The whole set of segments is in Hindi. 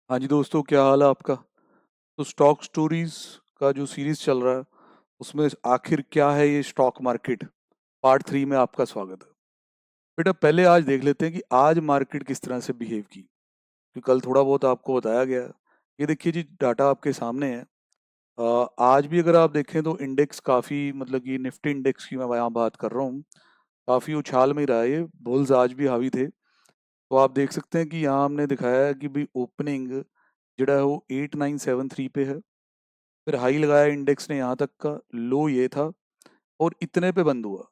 हाँ जी दोस्तों, क्या हाल है आपका। तो स्टॉक स्टोरीज का जो सीरीज चल रहा है उसमें आखिर क्या है ये स्टॉक मार्केट, पार्ट 3 में आपका स्वागत है। बेटा पहले आज देख लेते हैं कि आज मार्केट किस तरह से बिहेव की, क्योंकि कल थोड़ा बहुत आपको बताया गया। ये देखिए जी, डाटा आपके सामने है। आज भी अगर आप देखें तो इंडेक्स काफ़ी, मतलब कि निफ्टी इंडेक्स की मैं यहाँ बात कर रहा हूँ, काफ़ी उछाल में ही रहा है। ये बुल्स आज भी हावी थे। तो आप देख सकते हैं कि यहाँ हमने दिखाया है कि भाई ओपनिंग जड़ा है वो 8973 पे है, फिर हाई लगाया इंडेक्स ने यहाँ तक का, लो ये था और इतने पे बंद हुआ।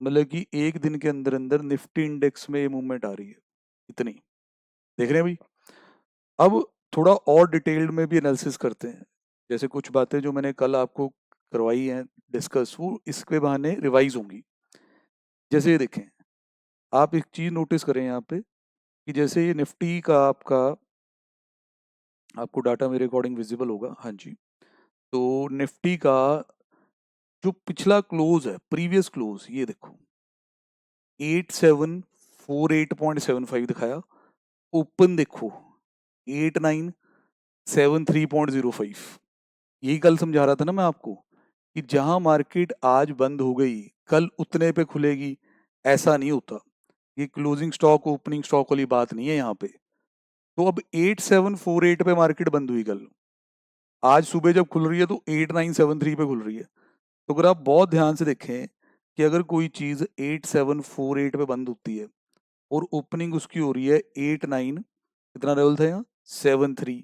मतलब कि एक दिन के अंदर अंदर निफ्टी इंडेक्स में ये मूवमेंट आ रही है, इतनी। देख रहे हैं भाई। अब थोड़ा और डिटेल्ड में भी एनालिसिस करते हैं। जैसे कुछ बातें जो मैंने कल आपको करवाई हैं डिस्कस, वो इसके बहाने रिवाइज होंगी। जैसे ये देखें, आप एक चीज नोटिस करें यहाँ पे कि जैसे ये निफ्टी का आपको डाटा मेरे अकॉर्डिंग विजिबल होगा। हाँ जी। तो निफ्टी का जो पिछला क्लोज है, प्रीवियस क्लोज, ये देखो 8748.75 दिखाया। ओपन देखो 8973.05। यही कल समझा रहा था ना मैं आपको कि जहां मार्केट आज बंद हो गई कल उतने पे खुलेगी, ऐसा नहीं होता। ये क्लोजिंग स्टॉक ओपनिंग स्टॉक वाली बात नहीं है यहाँ पे। तो अब 8748 पे मार्केट बंद हुई कल, आज सुबह जब खुल रही है तो 8973 पे खुल रही है। तो अगर आप बहुत ध्यान से देखें कि अगर कोई चीज 8748 पे बंद होती है और ओपनिंग उसकी हो रही है 89, कितना लेवल था यहाँ 73,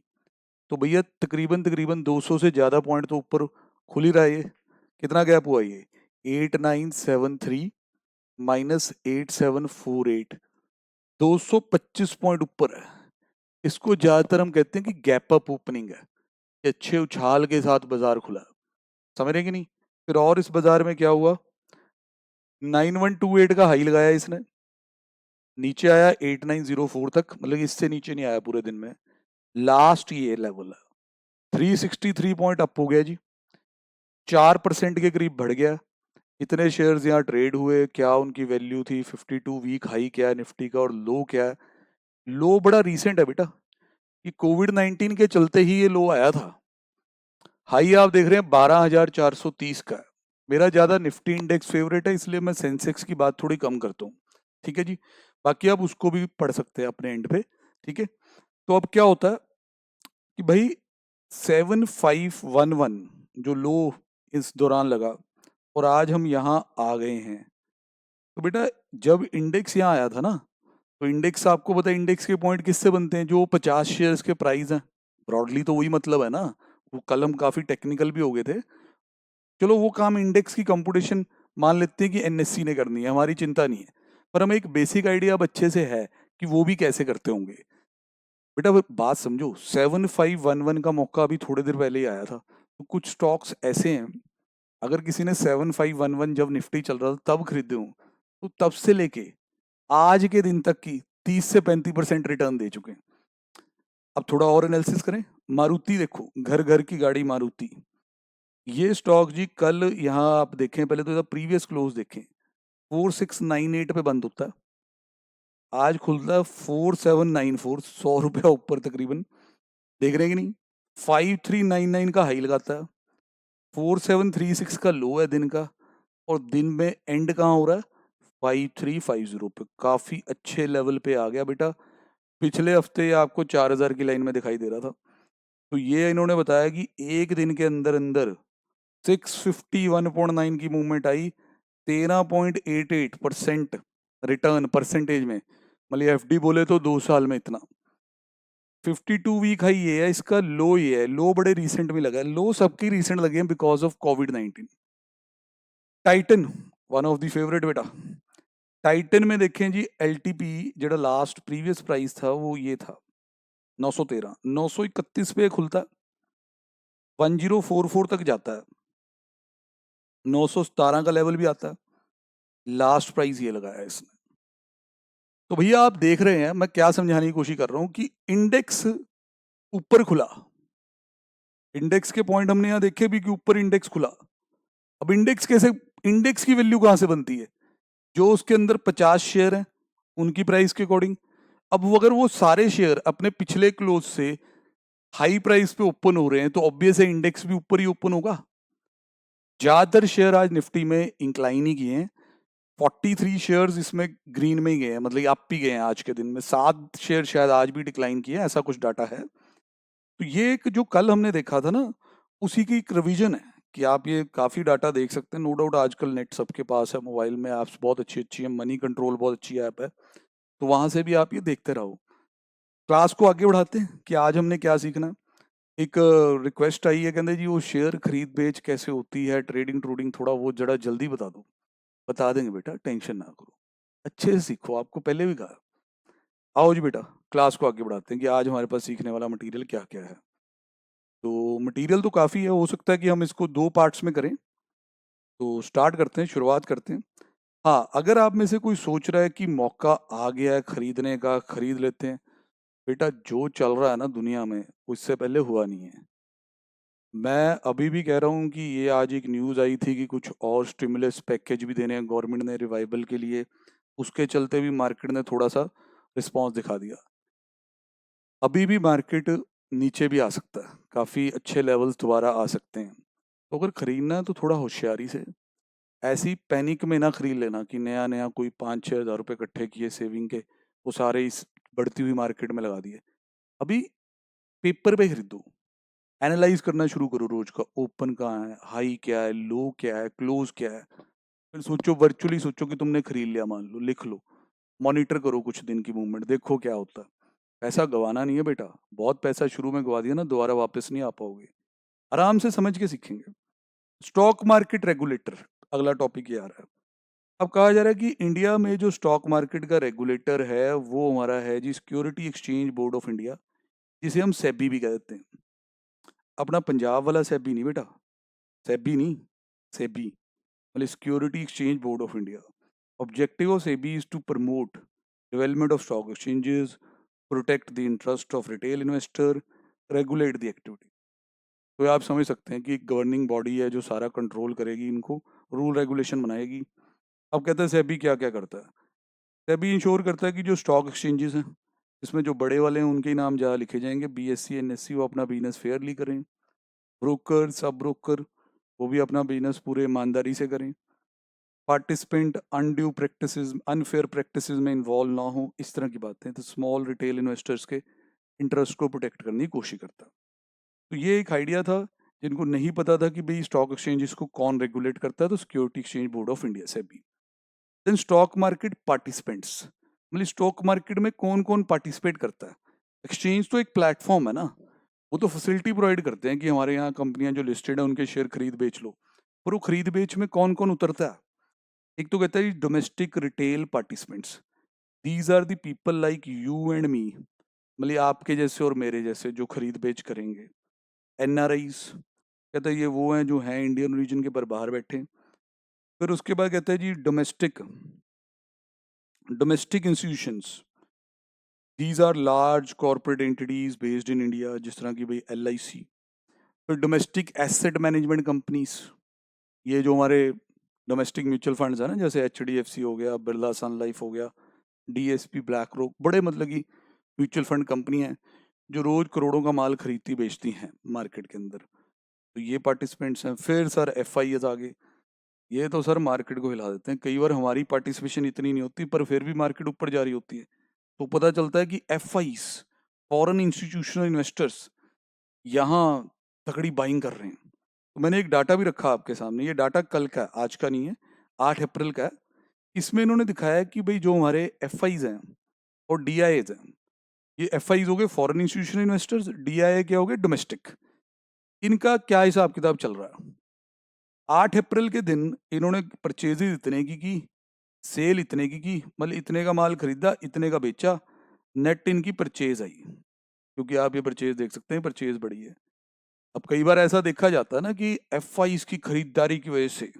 तो भैया तकरीबन तकरीबन 200 से ज्यादा पॉइंट तो ऊपर खुल ही रहा है। ये कितना गैप हुआ, ये 8973 माइनस 8748, 225 पॉइंट ऊपर है। इसको ज्यादातर हम कहते हैं कि गैप अप ओपनिंग है, कि अच्छे उछाल के साथ बाजार खुला। समझ रहे हैं कि नहीं। फिर और इस बाजार में क्या हुआ, 9128 का हाई लगाया इसने, नीचे आया 8904 तक, मतलब इससे नीचे नहीं आया पूरे दिन में। लास्ट ये लेवल है 363 पॉइंट अप हो गया जी, 4% के करीब बढ़ गया। इतने शेयर्स यहाँ ट्रेड हुए, क्या उनकी वैल्यू थी, 52 वीक हाई क्या है निफ्टी का और लो क्या है। लो बड़ा रीसेंट है बेटा, कि कोविड 19 के चलते ही ये लो आया था। हाई आप देख रहे हैं 12430 का है। मेरा ज्यादा निफ्टी इंडेक्स फेवरेट है, इसलिए मैं सेंसेक्स की बात थोड़ी कम करता हूँ। ठीक है जी। बाकी आप उसको भी पढ़ सकते हैं अपने एंड पे। ठीक है। तो अब क्या होता है कि भाई 7511 जो लो इस दौरान लगा और आज हम यहाँ आ गए हैं। तो बेटा जब इंडेक्स यहाँ आया था ना, तो इंडेक्स आपको पता है इंडेक्स के पॉइंट किससे बनते हैं, जो 50 शेयर्स के प्राइस हैं। ब्रॉडली तो वही मतलब है ना। वो कल हम काफी टेक्निकल भी हो गए थे। चलो वो काम इंडेक्स की कंप्यूटेशन मान लेते हैं कि एनएससी ने करनी है, हमारी चिंता नहीं है। पर हमें एक बेसिक आइडिया अब अच्छे से है कि वो भी कैसे करते होंगे। बेटा वो बात समझो, 7511 का मौका अभी थोड़ी देर पहले ही आया था। तो कुछ स्टॉक्स ऐसे हैं, अगर किसी ने 7511 जब निफ्टी चल रहा था तब खरीदे हों, तो तब से लेके आज के दिन तक की 30 से 35% रिटर्न दे चुके हैं। अब थोड़ा और एनालिसिस करें। मारुति देखो, घर घर की गाड़ी मारुति। ये स्टॉक जी कल यहाँ आप देखें, पहले तो प्रीवियस क्लोज देखें, 4698 पे बंद होता है, आज खुलता है 4794, 100 रुपया ऊपर तकरीबन। देख रहे हैं कि नहीं। 5399 का हाई लगाता है, 4736 का लो है दिन का, और दिन में एंड कहाँ हो रहा है 5350 पे। काफी अच्छे लेवल पे आ गया बेटा। पिछले हफ्ते आपको 4000 की लाइन में दिखाई दे रहा था। तो ये इन्होंने बताया कि एक दिन के अंदर अंदर 651.9 की मूवमेंट आई, 13.88% रिटर्न परसेंटेज में। मतलब एफडी बोले तो 2 साल में इतना। 52 वीक हाई ये है, इसका लो ये है। लो बड़े रिसेंट में लगा है, लो सबकी रिसेंट लगे हैं because of Covid 19। Titan one of the favourite बेटा। टाइटन में देखें जी, एलटीपी जो लास्ट प्रीवियस प्राइस था वो ये था 913, 931 पे खुलता है, 1044 तक जाता है, 917 का लेवल भी आता है, लास्ट प्राइस ये लगाया है इसने। तो भैया आप देख रहे हैं मैं क्या समझाने की कोशिश कर रहा हूं कि इंडेक्स ऊपर खुला। इंडेक्स के पॉइंट हमने यहां देखे भी कि ऊपर इंडेक्स खुला। अब इंडेक्स कैसे, इंडेक्स की वैल्यू कहां से बनती है, जो उसके अंदर 50 शेयर हैं उनकी प्राइस के अकॉर्डिंग। अब वो अगर वो सारे शेयर अपने पिछले क्लोज से हाई प्राइस पे ओपन हो रहे हैं तो ऑब्वियस है इंडेक्स भी ऊपर ही ओपन होगा। ज्यादातर शेयर आज निफ्टी में इंक्लाइन ही किए हैं। 43 शेयर्स इसमें ग्रीन में ही गए हैं, मतलब अप ही गए हैं आज के दिन में। 7 शेयर शायद आज भी डिक्लाइन किए हैं, ऐसा कुछ डाटा है। तो ये एक जो कल हमने देखा था ना, उसी की एक रिवीजन है कि आप ये काफी डाटा देख सकते हैं। नो डाउट आजकल नेट सबके पास है, मोबाइल में ऐप्स बहुत अच्छी अच्छी है, मनी कंट्रोल बहुत अच्छी ऐप है, तो वहां से भी आप ये देखते रहो। क्लास को आगे बढ़ाते हैं कि आज हमने क्या सीखना है। एक रिक्वेस्ट आई है, कहते जी वो शेयर खरीद बेच कैसे होती है, ट्रेडिंग ट्रूडिंग थोड़ा वो जरा जल्दी बता दो। बता देंगे बेटा, टेंशन ना करो, अच्छे से सीखो, आपको पहले भी कहा। आओ जी बेटा, क्लास को आगे बढ़ाते हैं कि आज हमारे पास सीखने वाला मटेरियल क्या क्या है। तो मटेरियल तो काफ़ी है, हो सकता है कि हम इसको 2 पार्ट्स में करें। तो स्टार्ट करते हैं, शुरुआत करते हैं। हाँ, अगर आप में से कोई सोच रहा है कि मौका आ गया है खरीदने का, खरीद लेते हैं, बेटा जो चल रहा है ना दुनिया में, उससे पहले हुआ नहीं है। मैं अभी भी कह रहा हूँ कि ये आज एक न्यूज़ आई थी कि कुछ और स्टिमुलस पैकेज भी देने हैं गवर्नमेंट ने रिवाइवल के लिए, उसके चलते भी मार्केट ने थोड़ा सा रिस्पॉन्स दिखा दिया। अभी भी मार्केट नीचे भी आ सकता है, काफ़ी अच्छे लेवल्स दोबारा आ सकते हैं। तो अगर खरीदना है तो थोड़ा होशियारी से, ऐसी पैनिक में ना खरीद लेना कि नया नया कोई 5-6 हज़ार रुपये इकट्ठे किए सेविंग के, वो सारे इस बढ़ती हुई मार्केट में लगा दिए। अभी पेपर पे खरीदो, एनालाइज करना शुरू करो रोज का, ओपन कहाँ है, हाई क्या है, लो क्या है, क्लोज क्या है। फिर सोचो, वर्चुअली सोचो कि तुमने खरीद लिया, मान लो, लिख लो, मॉनिटर करो कुछ दिन की मूवमेंट, देखो क्या होता है। पैसा गंवाना नहीं है बेटा, बहुत पैसा शुरू में गवा दिया ना, दोबारा वापस नहीं आ पाओगे। आराम से समझ के सीखेंगे। स्टॉक मार्केट रेगुलेटर, अगला टॉपिक ये आ रहा है। अब कहा जा रहा है कि इंडिया में जो स्टॉक मार्केट का रेगुलेटर है वो हमारा है जी security exchange board of India, जिसे हम सेबी भी कहते हैं। अपना पंजाब वाला सेबी नहीं बेटा, सेबी नहीं, सेबी मतलब security exchange board of India. Objective of SEBI is to promote development of stock exchanges, protect the interest of retail investor, regulate the activity. तो आप समझ सकते हैं कि एक गवर्निंग बॉडी है जो सारा कंट्रोल करेगी इनको, रूल रेगुलेशन बनाएगी। अब कहते हैं सेबी क्या क्या करता है। सेबी इंश्योर करता है कि जो स्टॉक एक्सचेंजेस हैं, इसमें जो बड़े वाले हैं उनके नाम जहाँ लिखे जाएंगे, बीएससी एनएससी, वो अपना बिजनेस फेयरली करें। ब्रोकर सब ब्रोकर वो भी अपना बिजनेस पूरे ईमानदारी से करें। Participant undue practices, unfair practices में इन्वॉल्व ना हो, इस तरह की बातें। तो स्मॉल रिटेल इन्वेस्टर्स के इंटरेस्ट को प्रोटेक्ट करने की कोशिश करता है। तो ये एक आइडिया था, जिनको नहीं पता था कि भाई स्टॉक एक्सचेंजेस को कौन रेगुलेट करता है, तो security exchange board of India SEBI. Then stock market participants, मतलब स्टॉक मार्केट में कौन कौन पार्टिसिपेट करता है। एक्सचेंज तो एक प्लेटफॉर्म है ना, वो तो फैसिलिटी प्रोवाइड करते हैं कि हमारे यहाँ कंपनियां जो लिस्टेड है उनके शेयर खरीद बेच लो, पर वो खरीद बेच में कौन कौन उतरता है। एक तो कहता है domestic retail participants, these are the people like you and me, मतलब आपके जैसे और मेरे जैसे जो खरीद बेच करेंगे। एनआरआईज, कहता है ये वो हैं जो हैं इंडियन रीजन के पर बाहर बैठे। फिर उसके बाद कहता है जी domestic, domestic institutions, these are large corporate entities based in India, जिस तरह की भाई LIC। फिर डोमेस्टिक एसेट मैनेजमेंट कंपनीज, ये जो हमारे डोमेस्टिक म्यूचुअल फंड्स है ना, जैसे HDFC हो गया, बिरला सन लाइफ हो गया, DSP, ब्लैक रॉक, बड़े मतलब की म्यूचुअल फंड कंपनी हैं जो रोज करोड़ों का माल खरीदती बेचती हैं मार्केट के अंदर। तो ये पार्टिसिपेंट्स हैं। फिर सर FIs आ गए, ये तो सर मार्केट को हिला देते हैं। कई बार हमारी पार्टिसिपेशन इतनी नहीं होती पर फिर भी मार्केट ऊपर जा रही होती है, तो पता चलता है कि FIs, फॉरेन इंस्टीट्यूशनल इन्वेस्टर्स, यहाँ तगड़ी बाइंग कर रहे हैं। तो मैंने एक डाटा भी रखा आपके सामने, ये डाटा कल का है, आज का नहीं है, 8 अप्रैल का है। इसमें इन्होंने दिखाया है कि भाई जो हमारे FIs हैं और DIAs हैं, ये FIs हो गए फॉरेन इंस्टीट्यूशनल इन्वेस्टर्स, DIA क्या हो गए डोमेस्टिक, इनका क्या हिसाब किताब चल रहा है। 8 अप्रैल के दिन इन्होंने परचेजेज इतने की, सेल इतने की, मतलब इतने का माल खरीदा, इतने का बेचा, नेट इनकी परचेज आई। क्योंकि आप ये परचेज देख सकते हैं, परचेज बढ़ी है। अब कई बार ऐसा देखा जाता है ना कि FIs की खरीदारी की वजह से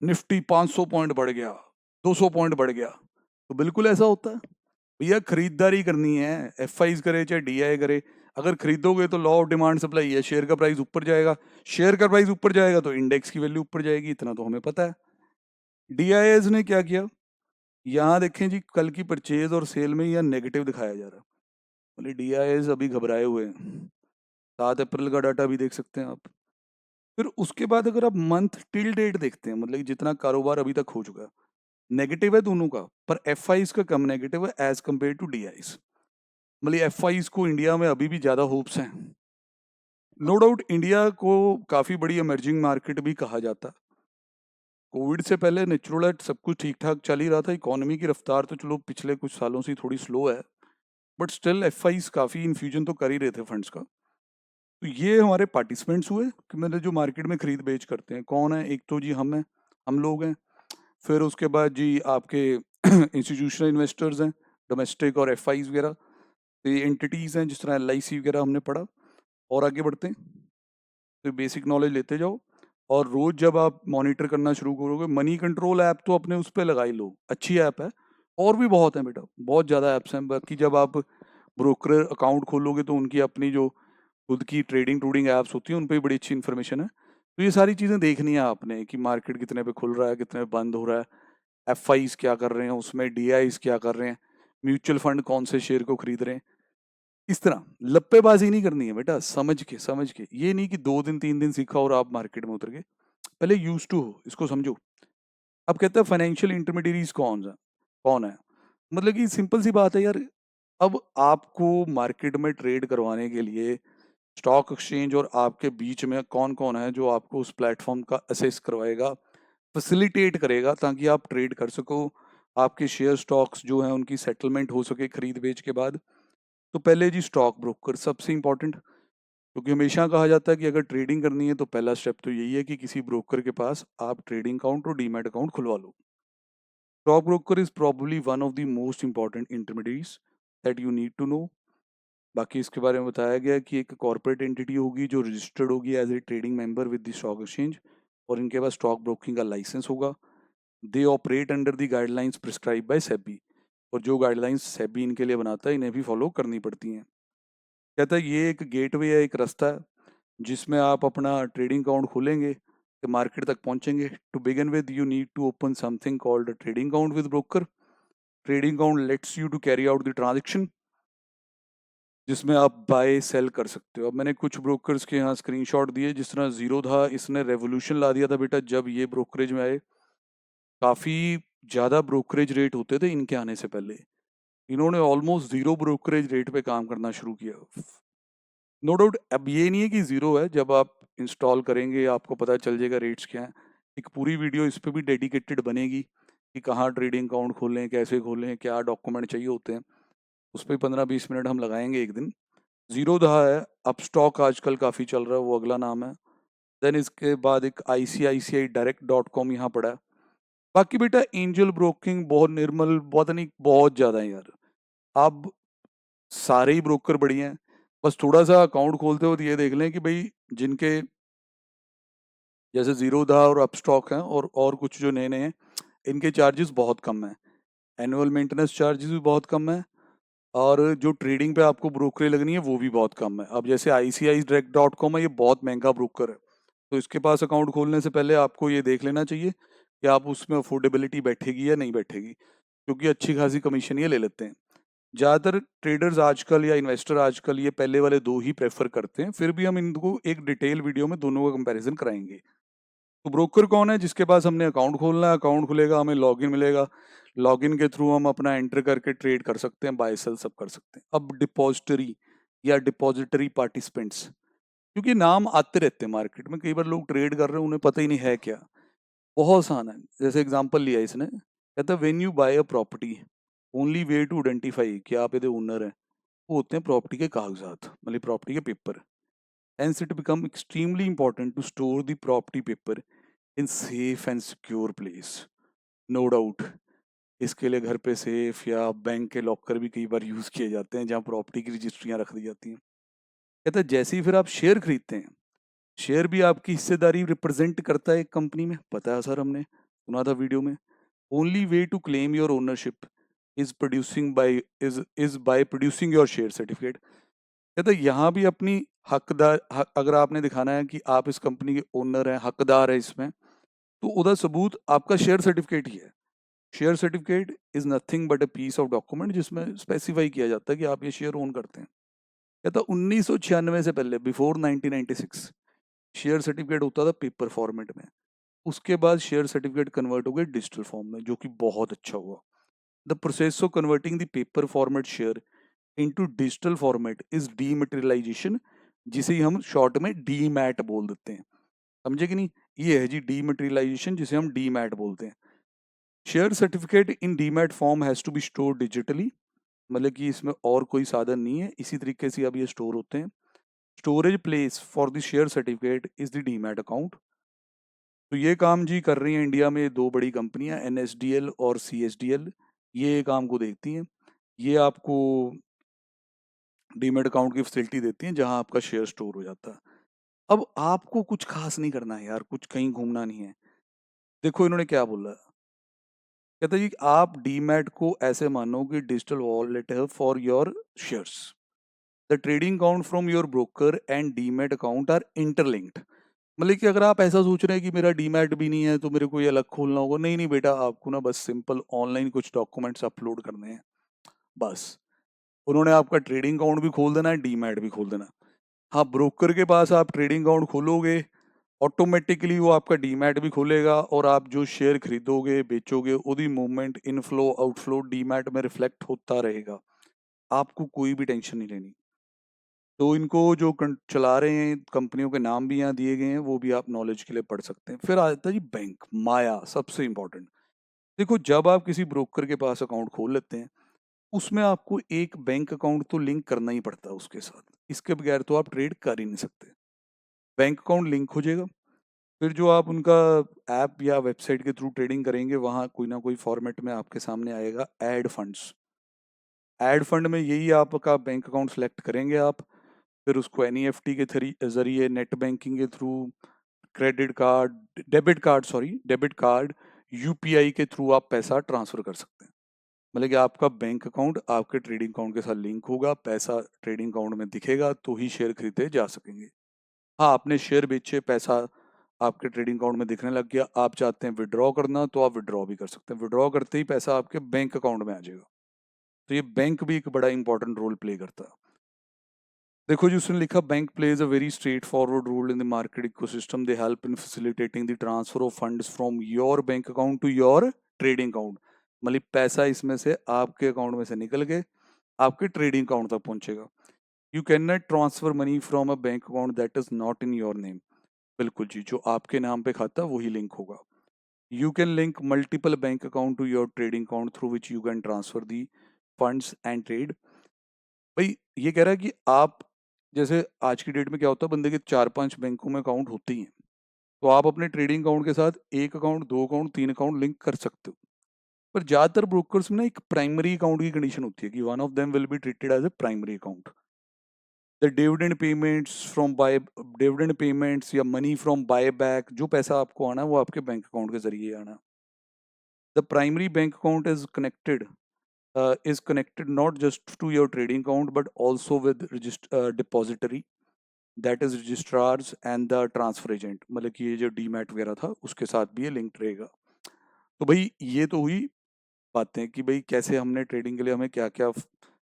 निफ्टी 500 पॉइंट बढ़ गया, 200 पॉइंट बढ़ गया, तो बिल्कुल ऐसा होता है। भैया खरीदारी करनी है, FIs करे चाहे DI करे, अगर खरीदोगे तो लॉ ऑफ डिमांड सप्लाई है, शेयर का प्राइस ऊपर जाएगा, शेयर का प्राइस ऊपर जाएगा तो इंडेक्स की वैल्यू ऊपर जाएगी, इतना तो हमें पता है। DIs ने क्या किया, यहाँ देखें जी, कल की परचेज और सेल में यह नेगेटिव दिखाया जा रहा है। बोले DIIs अभी घबराए हुए हैं, 7 अप्रैल का डाटा भी देख सकते हैं आप। फिर उसके बाद अगर आप मंथ टिल डेट देखते हैं, मतलब कि जितना कारोबार अभी तक हो चुका है, नेगेटिव है दोनों का, पर FIs का कम नेगेटिव है एज कम्पेयर टू DIs। मतलब FIs को इंडिया में अभी भी ज़्यादा होप्स हैं। नो डाउट इंडिया को काफ़ी बड़ी इमर्जिंग मार्केट भी कहा जाता है। कोविड से पहले नेचुरल है, सब कुछ ठीक ठाक चल ही रहा था। इकोनॉमी की रफ्तार तो चलो पिछले कुछ सालों से थोड़ी स्लो है, बट स्टिल FIs काफ़ी इन्फ्यूजन तो कर ही रहे थे फंड्स का। तो ये हमारे पार्टिसिपेंट्स हुए कि मतलब जो मार्केट में खरीद बेच करते हैं कौन है। एक तो जी हम हैं, हम लोग हैं। फिर उसके बाद जी आपके इंस्टीट्यूशनल इन्वेस्टर्स हैं, डोमेस्टिक और FIs वगैरह। तो ये एंटिटीज़ हैं जिस तरह LIC वगैरह हमने पढ़ा। और आगे बढ़ते हैं तो बेसिक नॉलेज लेते जाओ, और रोज जब आप मॉनिटर करना शुरू करोगे, मनी कंट्रोल ऐप तो अपने उस पर लगा ही लो, अच्छी ऐप है। और भी बहुत है बेटा, बहुत ज़्यादा ऐप्स हैं। बाकी जब आप ब्रोकर अकाउंट खोलोगे तो उनकी अपनी जो खुद की ट्रेडिंग टूडिंग ऐप्स होती हैं उन पर भी बड़ी अच्छी इन्फॉर्मेशन है। तो ये सारी चीज़ें देखनी है आपने कि मार्केट कितने पे खुल रहा है, कितने पे बंद हो रहा है, FIs क्या कर रहे हैं उसमें, DIs क्या कर रहे हैं, म्यूचुअल फंड कौन से शेयर को खरीद रहे हैं। इस तरह लप्पेबाजी नहीं करनी है बेटा, समझ के ये नहीं कि 2 दिन 3 दिन सीखा और आप मार्केट में उतर गए। पहले यूज टू हो, इसको समझो। अब कहते हैं फाइनेंशियल इंटरमीडियरीज कौन है। मतलब कि सिंपल सी बात है यार। अब आपको मार्केट में ट्रेड करवाने के लिए स्टॉक एक्सचेंज और आपके बीच में कौन कौन है जो आपको उस प्लेटफॉर्म का असेस करवाएगा, फैसिलिटेट करेगा, ताकि आप ट्रेड कर सको, आपके शेयर स्टॉक्स जो हैं उनकी सेटलमेंट हो सके खरीद बेच के बाद। तो पहले जी स्टॉक ब्रोकर सबसे इंपॉर्टेंट, क्योंकि हमेशा कहा जाता है कि अगर ट्रेडिंग करनी है तो पहला स्टेप तो यही है कि किसी ब्रोकर के पास आप ट्रेडिंग अकाउंट और डीमैट अकाउंट खुलवा लो। Stock broker is probably one of the most important intermediates that you need to know. बाकी इसके बारे में बताया गया है कि एक कॉर्पोरेट एंटिटी होगी जो रजिस्टर्ड होगी as a trading member with the stock exchange, और इनके पास स्टॉक ब्रोकिंग का लाइसेंस होगा। They operate under the guidelines prescribe by SEBI, और जो गाइडलाइंस सेबी इनके लिए बनाता है इन्हें भी फॉलो करनी पड़ती हैं। कहता है ये एक गेटवे है, एक रास्ता है जिसमें आप अपना ट्रेडिंग अकाउंट खोलेंगे तो मार्केट तक पहुंचेंगे। To begin with you need to open something called trading account with broker. Trading account lets you to carry out the transaction, जिसमें आप बाय सेल कर सकते हो। अब मैंने कुछ ब्रोकर्स के यहाँ स्क्रीनशॉट दिए, जिस तरह जीरो था, इसने रेवोल्यूशन ला दिया था बेटा जब ये ब्रोकरेज में आए। काफ़ी ज़्यादा ब्रोकरेज रेट होते थे इनके आने से पहले, इन्होंने ऑलमोस्ट जीरो ब्रोकरेज रेट पे काम करना शुरू किया। नो डाउट अब ये नहीं है कि ज़ीरो है, जब आप इंस्टॉल करेंगे आपको पता चल जाएगा रेट्स क्या हैं। एक पूरी वीडियो इस पे भी डेडिकेटेड बनेगी कि कहाँ ट्रेडिंग अकाउंट खोलें, कैसे खोलें, क्या डॉक्यूमेंट चाहिए होते हैं। उस पर 15-20 मिनट हम लगाएंगे एक दिन। ज़ीरो दहा है, अपस्टॉक आजकल काफ़ी चल रहा है, वो अगला नाम है। देन इसके बाद एक ICICI Direct.com यहाँ पड़ा है। बाकी बेटा एंजल ब्रोकिंग बहुत निर्मल, बहुत नहीं, बहुत ज़्यादा है यार। अब सारे ही ब्रोकर बढ़िया हैं, बस थोड़ा सा अकाउंट खोलते हो तो ये देख लें कि भाई जिनके जैसे जीरो धा और अपस्टॉक हैं और कुछ जो नए नए हैं, इनके चार्जेस बहुत कम हैं। एनुअल मेंटेनेंस चार्जेस भी बहुत कम है, और जो ट्रेडिंग पे आपको ब्रोकरेज लगनी है वो भी बहुत कम है। अब जैसे ICICI Direct.com है, ये बहुत महंगा ब्रोकर है, तो इसके पास अकाउंट खोलने से पहले आपको ये देख लेना चाहिए कि आप उसमें अफोर्डेबिलिटी बैठेगी या नहीं बैठेगी, क्योंकि अच्छी खासी कमीशन ये ले लेते हैं। ज़्यादातर ट्रेडर्स आजकल या इन्वेस्टर आजकल ये पहले वाले दो ही प्रेफर करते हैं, फिर भी हम इनको एक डिटेल वीडियो में दोनों का कंपैरिजन कराएंगे। तो ब्रोकर कौन है? जिसके पास हमने अकाउंट खोलना है, अकाउंट खुलेगा, हमें लॉगिन मिलेगा, लॉगिन के थ्रू हम अपना एंटर करके ट्रेड कर सकते हैं, बाय सेल सब कर सकते हैं। अब डिपॉजिटरी या डिपॉजिटरी पार्टिसिपेंट्स, क्योंकि नाम आते रहते हैं मार्केट में, कई बार लोग ट्रेड कर रहे हैं उन्हें पता ही नहीं है क्या। बहुत आसान है, जैसे एग्जांपल लिया इसने, कहता है when you buy a property only way to identify कि आप ये ओनर हैं, वो होते हैं प्रॉपर्टी के कागजात, मतलब प्रॉपर्टी के paper. Hence it become extremely important to store the property paper in safe and secure place. No doubt इसके लिए घर पे सेफ या बैंक के लॉकर भी कई बार यूज किए जाते हैं, जहाँ प्रॉपर्टी की रजिस्ट्रियां रख दी जाती हैं। कहता है जैसे ही फिर आप शेयर खरीदते हैं, शेयर भी आपकी हिस्सेदारी रिप्रेजेंट करता है एक कंपनी में, पता है सर, हमने सुना था वीडियो में। Only way to claim your ownership is by producing your share certificate. कहते हैं यहाँ भी अपनी अगर आपने दिखाना है कि आप इस कंपनी के ओनर हैं, हकदार है इसमें, तो उधर सबूत आपका शेयर सर्टिफिकेट ही है। Share certificate is nothing but a piece of document जिसमें स्पेसिफाई किया जाता है कि आप ये शेयर ओन करते हैं। कहता 1996 से पहले, बिफोर 1996, शेयर सर्टिफिकेट होता था पेपर फॉर्मेट में। उसके बाद शेयर सर्टिफिकेट कन्वर्ट हो गए डिजिटल फॉर्म में, जो कि बहुत अच्छा हुआ। The process of converting the paper format share into digital format is dematerialisation, जिसे हम शॉर्ट में डीमैट बोल देते हैं। समझे कि नहीं? ये है जी डीमटेरियलाइजेशन, जिसे हम डीमैट बोलते हैं। Share certificate in demat form has to be store digitally, मतलब कि इसमें और कोई साधन नहीं है, इसी तरीके से अब ये स्टोर होते हैं। Storage place for the share certificate is the demat account. तो ये काम जी कर रही हैं इंडिया में दो बड़ी कंपनियां, एनएसडीएल और सीएसडीएल। ये काम को देखती हैं। ये आपको डीमैट अकाउंट की फैसिलिटी देती हैं जहां आपका शेयर स्टोर हो जाता है। अब आपको कुछ खास नहीं करना है यार, कुछ कहीं घूमना नहीं है। देखो इन्होंने क्या बोला, कहता है जी आप डीमैट को ऐसे मानो कि डिजिटल वॉलेट है for your shares. The trading account from your broker and demat account are interlinked. मतलब कि अगर आप ऐसा सोच रहे हैं कि मेरा डीमैट भी नहीं है तो मेरे को ये अलग खोलना होगा, नहीं नहीं बेटा, आपको ना बस सिंपल ऑनलाइन कुछ डॉक्यूमेंट्स अपलोड करने हैं, बस। उन्होंने आपका ट्रेडिंग अकाउंट भी खोल देना है, डीमैट भी खोल देना है। हाँ, ब्रोकर के पास आप ट्रेडिंग अकाउंट खोलोगे, ऑटोमेटिकली वो आपका डीमैट भी खोलेगा, और आप जो शेयर खरीदोगे बेचोगे उसकी मूवमेंट इनफ्लो आउटफ्लो डीमैट में रिफ्लेक्ट होता रहेगा। आपको कोई भी टेंशन नहीं लेनी। तो इनको जो चला रहे हैं, कंपनियों के नाम भी यहाँ दिए गए हैं, वो भी आप नॉलेज के लिए पढ़ सकते हैं। फिर आ जाता है जी बैंक, माया सबसे इंपॉर्टेंट। देखो जब आप किसी ब्रोकर के पास अकाउंट खोल लेते हैं, उसमें आपको एक बैंक अकाउंट तो लिंक करना ही पड़ता है उसके साथ, इसके बगैर तो आप ट्रेड कर ही नहीं सकते। बैंक अकाउंट लिंक हो जाएगा, फिर जो आप उनका ऐप या वेबसाइट के थ्रू ट्रेडिंग करेंगे, वहाँ कोई ना कोई फॉर्मेट में आपके सामने आएगा ऐड फंड्स। ऐड फंड में यही आपका बैंक अकाउंट सेलेक्ट करेंगे आप, फिर उसको एनईएफटी के जरिए, नेट बैंकिंग के through, credit card, debit card, UPI के थ्रू आप पैसा ट्रांसफर कर सकते हैं। मतलब कि आपका बैंक अकाउंट आपके ट्रेडिंग अकाउंट के साथ लिंक होगा, पैसा ट्रेडिंग अकाउंट में दिखेगा तो ही शेयर खरीदे जा सकेंगे। हाँ, आपने शेयर बेचे, पैसा आपके ट्रेडिंग अकाउंट में दिखने लग गया, आप चाहते हैं विड्रॉ करना तो आप विड्रॉ भी कर सकते हैं। विड्रॉ करते ही पैसा आपके बैंक अकाउंट में आ जाएगा। तो ये बैंक भी एक बड़ा इंपॉर्टेंट रोल प्ले करता है। देखो जी, उसने लिखा bank plays a very straightforward role in the market ecosystem, they help in facilitating the transfer of funds from your bank account to your trading account. मतलब पैसा इसमें से आपके अकाउंट में से निकल के आपके ट्रेडिंग अकाउंट तक पहुंचेगा। You can not transfer money from a bank account that is not in your name. बिल्कुल जी, जो आपके नाम पे खाता वही लिंक होगा। You can link multiple bank account to your trading account through which you can transfer the funds and trade. भाई ये कह रहा है कि आप, जैसे आज की डेट में क्या होता है, बंदे के 4-5 बैंकों में अकाउंट होते ही हैं, तो आप अपने ट्रेडिंग अकाउंट के साथ एक अकाउंट, दो अकाउंट, तीन अकाउंट लिंक कर सकते हो। पर ज्यादातर ब्रोकर्स में ना एक प्राइमरी अकाउंट की कंडीशन होती है कि one of them will be treated as a primary account. The dividend payments या मनी फ्रॉम बाय बैक, जो पैसा आपको आना है वो आपके बैंक अकाउंट के जरिए आना। The primary bank account is connected not just to your trading account but also with depository, that is registrars and the transfer agent। मतलब कि ये जो डीमैट वगैरह था उसके साथ भी ये लिंक्ड रहेगा। तो भाई ये तो हुई बातें कि भाई कैसे हमने ट्रेडिंग के लिए हमें क्या क्या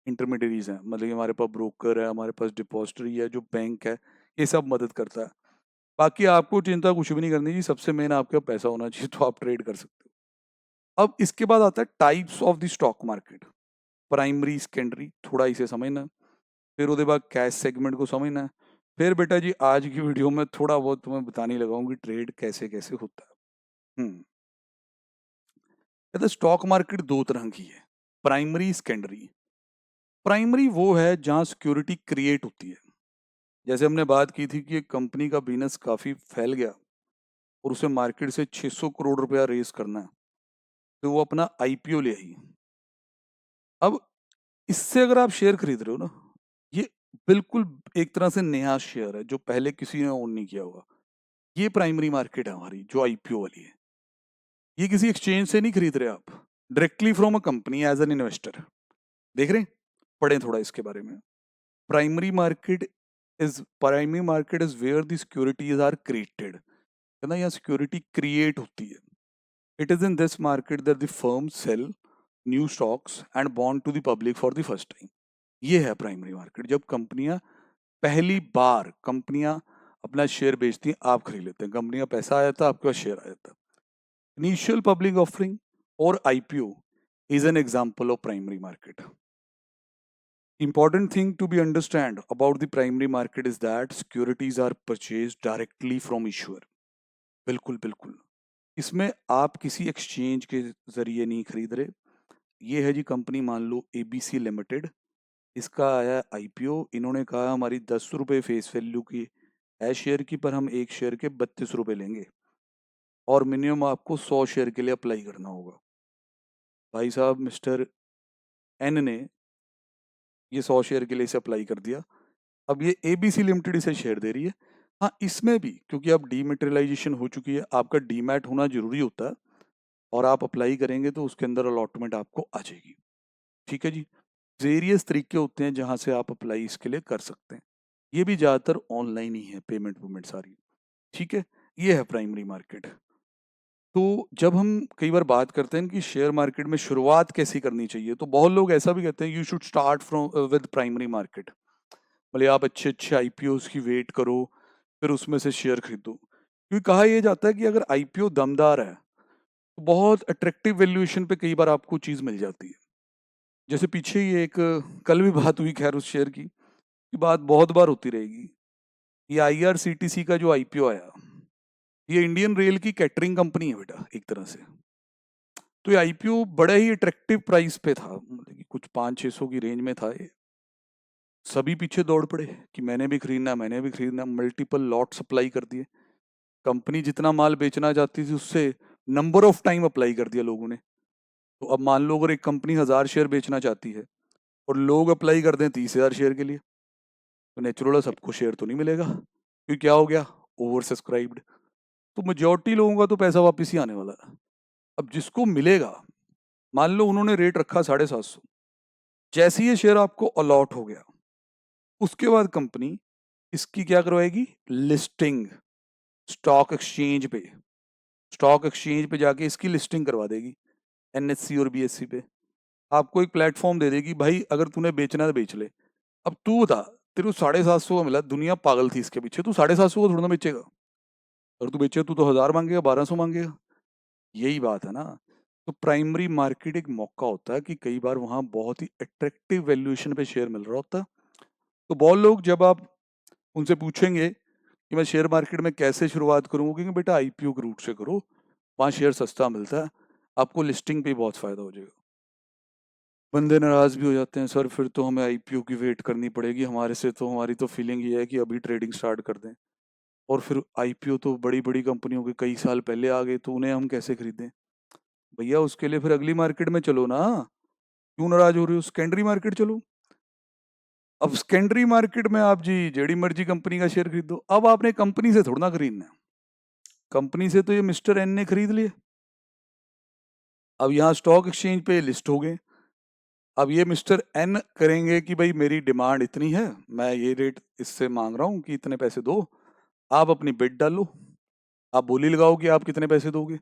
इंटरमीडियरीज हैं, मतलब कि हमारे पास ब्रोकर है, हमारे पास डिपॉजिटरी है, जो बैंक है, ये सब मदद करता है। बाकी आपको चिंता कुछ भी नहीं करनी जी, सबसे मेन आपका पैसा होना चाहिए तो आप ट्रेड कर सकते हो। अब इसके बाद आता है types of the stock market. Primary, secondary, थोड़ा इसे समझना, फिर उसके बाद कैश सेगमेंट को समझना है, फिर बेटा जी आज की वीडियो में थोड़ा बहुत तुम्हें बताने लगा हूँ कि ट्रेड कैसे कैसे होता है। कहते स्टॉक मार्केट दो तरह की है, प्राइमरी, सेकेंडरी। प्राइमरी वो है जहाँ सिक्योरिटी क्रिएट होती है। जैसे हमने बात की थी कि एक कंपनी का बिजनेस काफी फैल गया और उसे मार्केट से 600 करोड़ रुपया रेस करना है, तो वो अपना आईपीओ ले आई। अब इससे अगर आप शेयर खरीद रहे हो ना, ये बिल्कुल एक तरह से नया शेयर है जो पहले किसी ने ओन नहीं किया होगा। ये प्राइमरी मार्केट है हमारी जो आईपीओ वाली है। ये किसी एक्सचेंज से नहीं खरीद रहे आप, directly from a company as an investor. देख रहे हैं? पढ़ें थोड़ा इसके बारे में। Primary market primary market is where the securities are created. है ना, यहाँ सिक्योरिटी क्रिएट होती है। It is in this market that the firm sell new stocks and bond to the public for the first time. ये है प्राइमरी मार्केट, जब कंपनियां पहली बार कंपनियां अपना शेयर बेचती हैं, आप खरीद लेते हैं, कंपनी का पैसा आ जाता है, आपके पास शेयर आ जाता है। इनिशियल पब्लिक ऑफरिंग और IPO is an example of primary market. Important thing to be understand about the primary market is that securities are purchased directly from issuer. बिल्कुल बिल्कुल, इसमें आप किसी एक्सचेंज के जरिए नहीं खरीद रहे। ये है जी कंपनी, मान लो एबीसी लिमिटेड, इसका आया आईपीओ, इन्होंने कहा हमारी 10 रुपये फेस वैल्यू की है शेयर की, पर हम एक शेयर के 32 रुपये लेंगे और मिनिमम आपको 100 शेयर के लिए अप्लाई करना होगा। भाई साहब मिस्टर एन ने ये 100 शेयर के लिए इसे अप्लाई कर दिया। अब ये एबीसी लिमिटेड इसे शेयर दे रही है। हाँ, इसमें भी क्योंकि अब डीमेटेरियलाइजेशन हो चुकी है, आपका डीमैट होना जरूरी होता है और आप अप्लाई करेंगे तो उसके अंदर अलॉटमेंट आपको आ जाएगी। ठीक है जी, वेरियस तरीके होते हैं जहां से आप अप्लाई इसके लिए कर सकते हैं। ये भी ज़्यादातर ऑनलाइन ही है, पेमेंट वेमेंट सारी। ठीक है, ये है प्राइमरी मार्केट। तो जब हम कई बार बात करते हैं कि शेयर मार्केट में शुरुआत कैसी करनी चाहिए, तो बहुत लोग ऐसा भी कहते हैं you should start from with primary market. भले आप अच्छे अच्छे आईपीओ की वेट करो, फिर उसमें से शेयर खरीदो, क्योंकि कहा यह जाता है कि अगर आईपीओ दमदार है तो बहुत अट्रैक्टिव वैल्यूएशन पे कई बार आपको चीज़ मिल जाती है। जैसे पीछे ही एक कल भी बात हुई, खैर उस शेयर की बात बहुत बार होती रहेगी। ये आईआरसीटीसी का जो आईपीओ आया, ये इंडियन रेल की कैटरिंग कंपनी है बेटा एक तरह से। तो ये आईपीओ बड़ा ही अट्रैक्टिव प्राइस पे था, मतलब कि कुछ 500-600 की रेंज में था ये। सभी पीछे दौड़ पड़े कि मैंने भी खरीदना, मैंने भी खरीदना, मल्टीपल लॉट सप्लाई कर दिए। कंपनी जितना माल बेचना चाहती थी उससे नंबर ऑफ टाइम अप्लाई कर दिया लोगों ने। तो अब मान लो अगर एक कंपनी 1000 शेयर बेचना चाहती है और लोग अप्लाई कर दें 30,000 शेयर के लिए, तो नेचुरल सबको शेयर तो नहीं मिलेगा, क्योंकि क्या हो गया, ओवर सब्सक्राइब्ड। तो मेजोरिटी लोगों का तो पैसा वापस ही आने वाला है। अब जिसको मिलेगा, मान लो उन्होंने रेट रखा 750, जैसे ही ये शेयर आपको अलॉट हो गया, उसके बाद कंपनी इसकी क्या करवाएगी, लिस्टिंग स्टॉक एक्सचेंज पे। स्टॉक एक्सचेंज पे जाके इसकी लिस्टिंग करवा देगी, एनएससी और बीएससी पे। आपको एक प्लेटफॉर्म दे देगी, भाई अगर तूने बेचना है तो बेच ले। अब तू बता, तेरे को 750 का मिला, दुनिया पागल थी इसके पीछे, तू 750 को थोड़ा ना बेचेगा। और तू बेचे तू तो 1000 मांगेगा, 1200 मांगेगा। यही बात है ना। तो प्राइमरी मार्केट एक मौका होता है कि कई बार वहां बहुत ही अट्रैक्टिव वैल्यूएशन पे शेयर मिल रहा होता है। तो बहुत लोग जब आप उनसे पूछेंगे कि मैं शेयर मार्केट में कैसे शुरुआत करूँ, क्योंकि बेटा आईपीओ के रूट से करो, वहाँ शेयर सस्ता मिलता है, आपको लिस्टिंग पे बहुत फायदा हो जाएगा। बंदे नाराज भी हो जाते हैं, सर फिर तो हमें आईपीओ की वेट करनी पड़ेगी, हमारे से तो हमारी तो फीलिंग ये है कि अभी ट्रेडिंग स्टार्ट कर दें, और फिर आईपीओ तो बड़ी बड़ी कंपनियों के कई साल पहले आ गए, तो उन्हें हम कैसे खरीदें। भैया उसके लिए फिर अगली मार्केट में चलो ना, क्यों नाराज हो रहे हो, सेकेंडरी मार्केट चलो। अब सेकेंडरी मार्केट में आप जी जेडी मर्जी कंपनी का शेयर खरीदो। अब आपने कंपनी से थोड़ा ना खरीदना है, कंपनी से तो ये मिस्टर एन ने खरीद लिए, अब यहाँ स्टॉक एक्सचेंज पे लिस्ट हो गए। अब ये मिस्टर एन करेंगे कि भाई मेरी डिमांड इतनी है, मैं ये रेट इससे मांग रहा हूँ कि इतने पैसे दो, आप अपनी बिड डालो, आप बोली लगाओ कि आप कितने पैसे दोगे।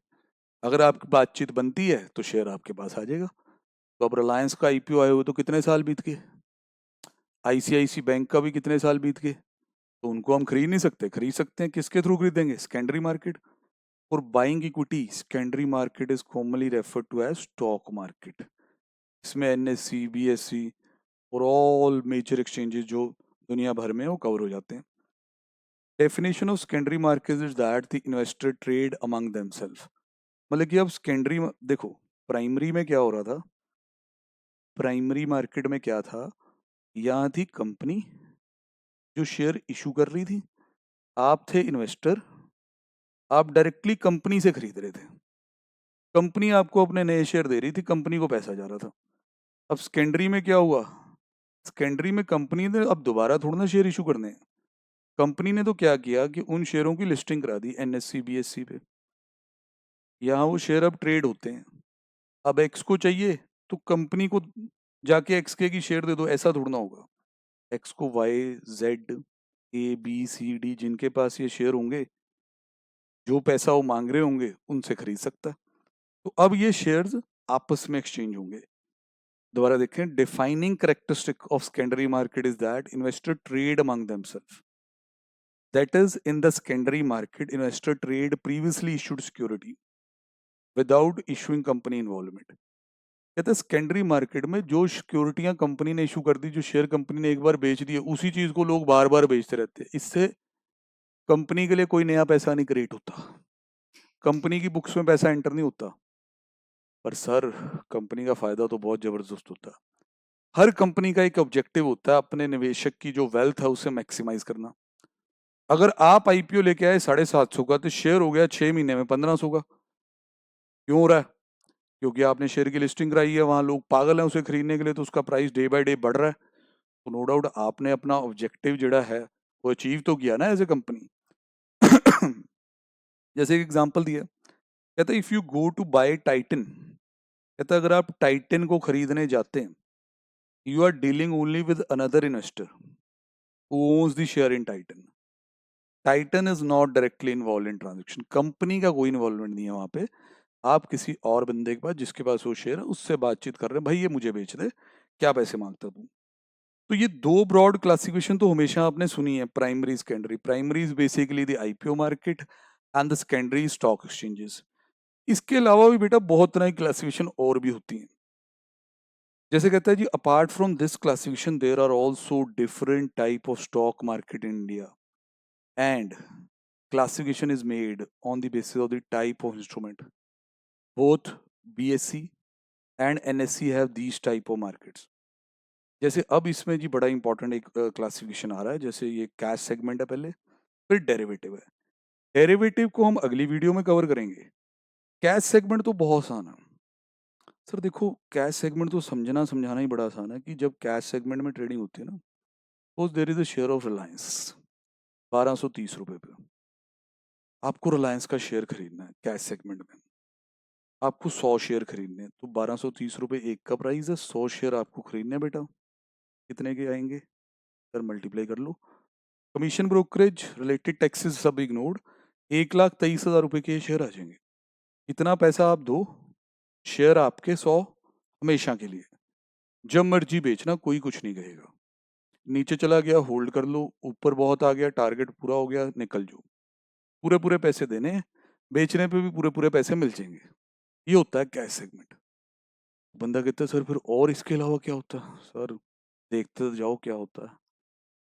अगर आपकी बातचीत बनती है तो शेयर आपके पास आ जाएगा। तो अब रिलायंस का आईपीओ आए हुए तो कितने साल बीत गए, आईसीआईसी बैंक का भी कितने साल बीत गए, तो उनको हम खरीद नहीं सकते। खरीद सकते हैं, किसके थ्रू खरीदेंगे, सेकेंडरी मार्केट। और buying equity secondary market is commonly referred to as stock market. इसमें एनएससी, बीएससी और ऑल मेजर एक्सचेंजेस जो दुनिया भर में वो कवर हो जाते हैं। Definition of secondary market is that the investor trade among themself. मतलब कि अब सेकेंडरी, देखो प्राइमरी में क्या हो रहा था, प्राइमरी मार्केट में क्या था, यहाँ थी कंपनी जो शेयर इशू कर रही थी, आप थे इन्वेस्टर, आप डायरेक्टली कंपनी से खरीद रहे थे, कंपनी आपको अपने नए शेयर दे रही थी, कंपनी को पैसा जा रहा था। अब सेकेंडरी में क्या हुआ, सेकेंडरी में कंपनी ने अब दोबारा थोड़ा ना शेयर इशू करने हैं, कंपनी ने तो क्या किया कि उन शेयरों की लिस्टिंग करा दी एनएससी बीएससी पे। यहाँ वो शेयर अब ट्रेड होते हैं। अब एक्स को चाहिए तो कंपनी को जाके एक्स के की शेयर दे दो, ऐसा थोड़ा ना होगा। एक्स को Y Z A B C D जिनके पास ये शेयर होंगे, जो पैसा वो मांग रहे होंगे उनसे खरीद सकता है। तो अब ये शेयर्स आपस में एक्सचेंज होंगे। दोबारा देखें, defining characteristic of secondary market is that investor trade among themself. That is, in the secondary market investor trade previously issued security without issuing company involvement. कहते हैं सेकेंडरी मार्केट में जो सिक्योरिटियां कंपनी ने इशू कर दी, जो शेयर कंपनी ने एक बार बेच दिए, उसी चीज को लोग बार बार बेचते रहते हैं। इससे कंपनी के लिए कोई नया पैसा नहीं क्रिएट होता, कंपनी की बुक्स में पैसा एंटर नहीं होता। पर सर, कंपनी का फायदा तो बहुत जबरदस्त होता है। हर कंपनी का एक ऑब्जेक्टिव होता है अपने निवेशक की जो वेल्थ है उसे मैक्सिमाइज करना। अगर आप आईपीओ लेके आए 750 का, तो शेयर हो गया 6 महीने में 1500 का। क्यों हो रहा है? क्योंकि आपने शेयर की लिस्टिंग कराई है, वहां लोग पागल हैं उसे खरीदने के लिए, तो उसका प्राइस डे बाय डे बढ़ रहा है। तो नो डाउट आपने अपना ऑब्जेक्टिव जड़ा है वो अचीव तो किया ना एज ए कंपनी। जैसे एक एग्जांपल दिया, कहता है if you go to buy Titan, कहता है अगर आप टाइटन को खरीदने जाते हैं, you are dealing only with another investor who owns the share in Titan. Titan is not directly involve in transaction, company का कोई इन्वॉल्वमेंट नहीं है वहां पे। आप किसी और बंदे के पास, जिसके पास वो शेयर है, उससे बातचीत कर रहे हैं, भाई ये मुझे बेच दे, क्या पैसे मांगता तू। तो ये दो ब्रॉड क्लासिफिकेशन तो हमेशा आपने सुनी है, primary secondary. Primary is basically the IPO market and the secondary stock exchanges. इसके अलावा भी बेटा बहुत तरह की क्लासिफिकेशन और भी होती हैं। जैसे कहता है जी, apart from this classification there are also different type of stock market in India and classification is made on the basis of the type of instrument. Both BSE and NSE have these type of markets. जैसे अब इसमें जी बड़ा इंपॉर्टेंट एक क्लासिफिकेशन आ रहा है। जैसे ये कैश सेगमेंट है पहले, फिर डेरिवेटिव है। डेरिवेटिव को हम अगली वीडियो में कवर करेंगे। कैश सेगमेंट तो बहुत आसान है सर। देखो, कैश सेगमेंट तो समझना समझाना ही बड़ा आसान है कि जब कैश सेगमेंट में ट्रेडिंग होती है ना, suppose there is a share of Reliance 1230 रुपए पे। आपको रिलायंस का शेयर खरीदना है कैश सेगमेंट में, आपको 100 शेयर खरीदने हैं, तो 1230 रुपये एक का प्राइस है। 100 शेयर आपको खरीदने हैं बेटा, कितने के आएंगे सर? मल्टीप्लाई कर लो। कमीशन, ब्रोकरेज, रिलेटेड टैक्सेस सब इग्नोर्ड, 1,23,000 रुपये के शेयर आ जाएंगे। इतना पैसा आप दो, शेयर आपके 100 हमेशा के लिए, जब मर्जी बेचना, कोई कुछ नहीं कहेगा। नीचे चला गया होल्ड कर लो, ऊपर बहुत आ गया, टारगेट पूरा हो गया, निकल जाओ। पूरे पूरे पैसे देने हैं, बेचने पे भी पूरे पूरे पैसे मिल जाएंगे। ये होता है कैश सेगमेंट। बंदा कहता है सर फिर और इसके अलावा क्या होता है? सर देखते तो जाओ क्या होता है।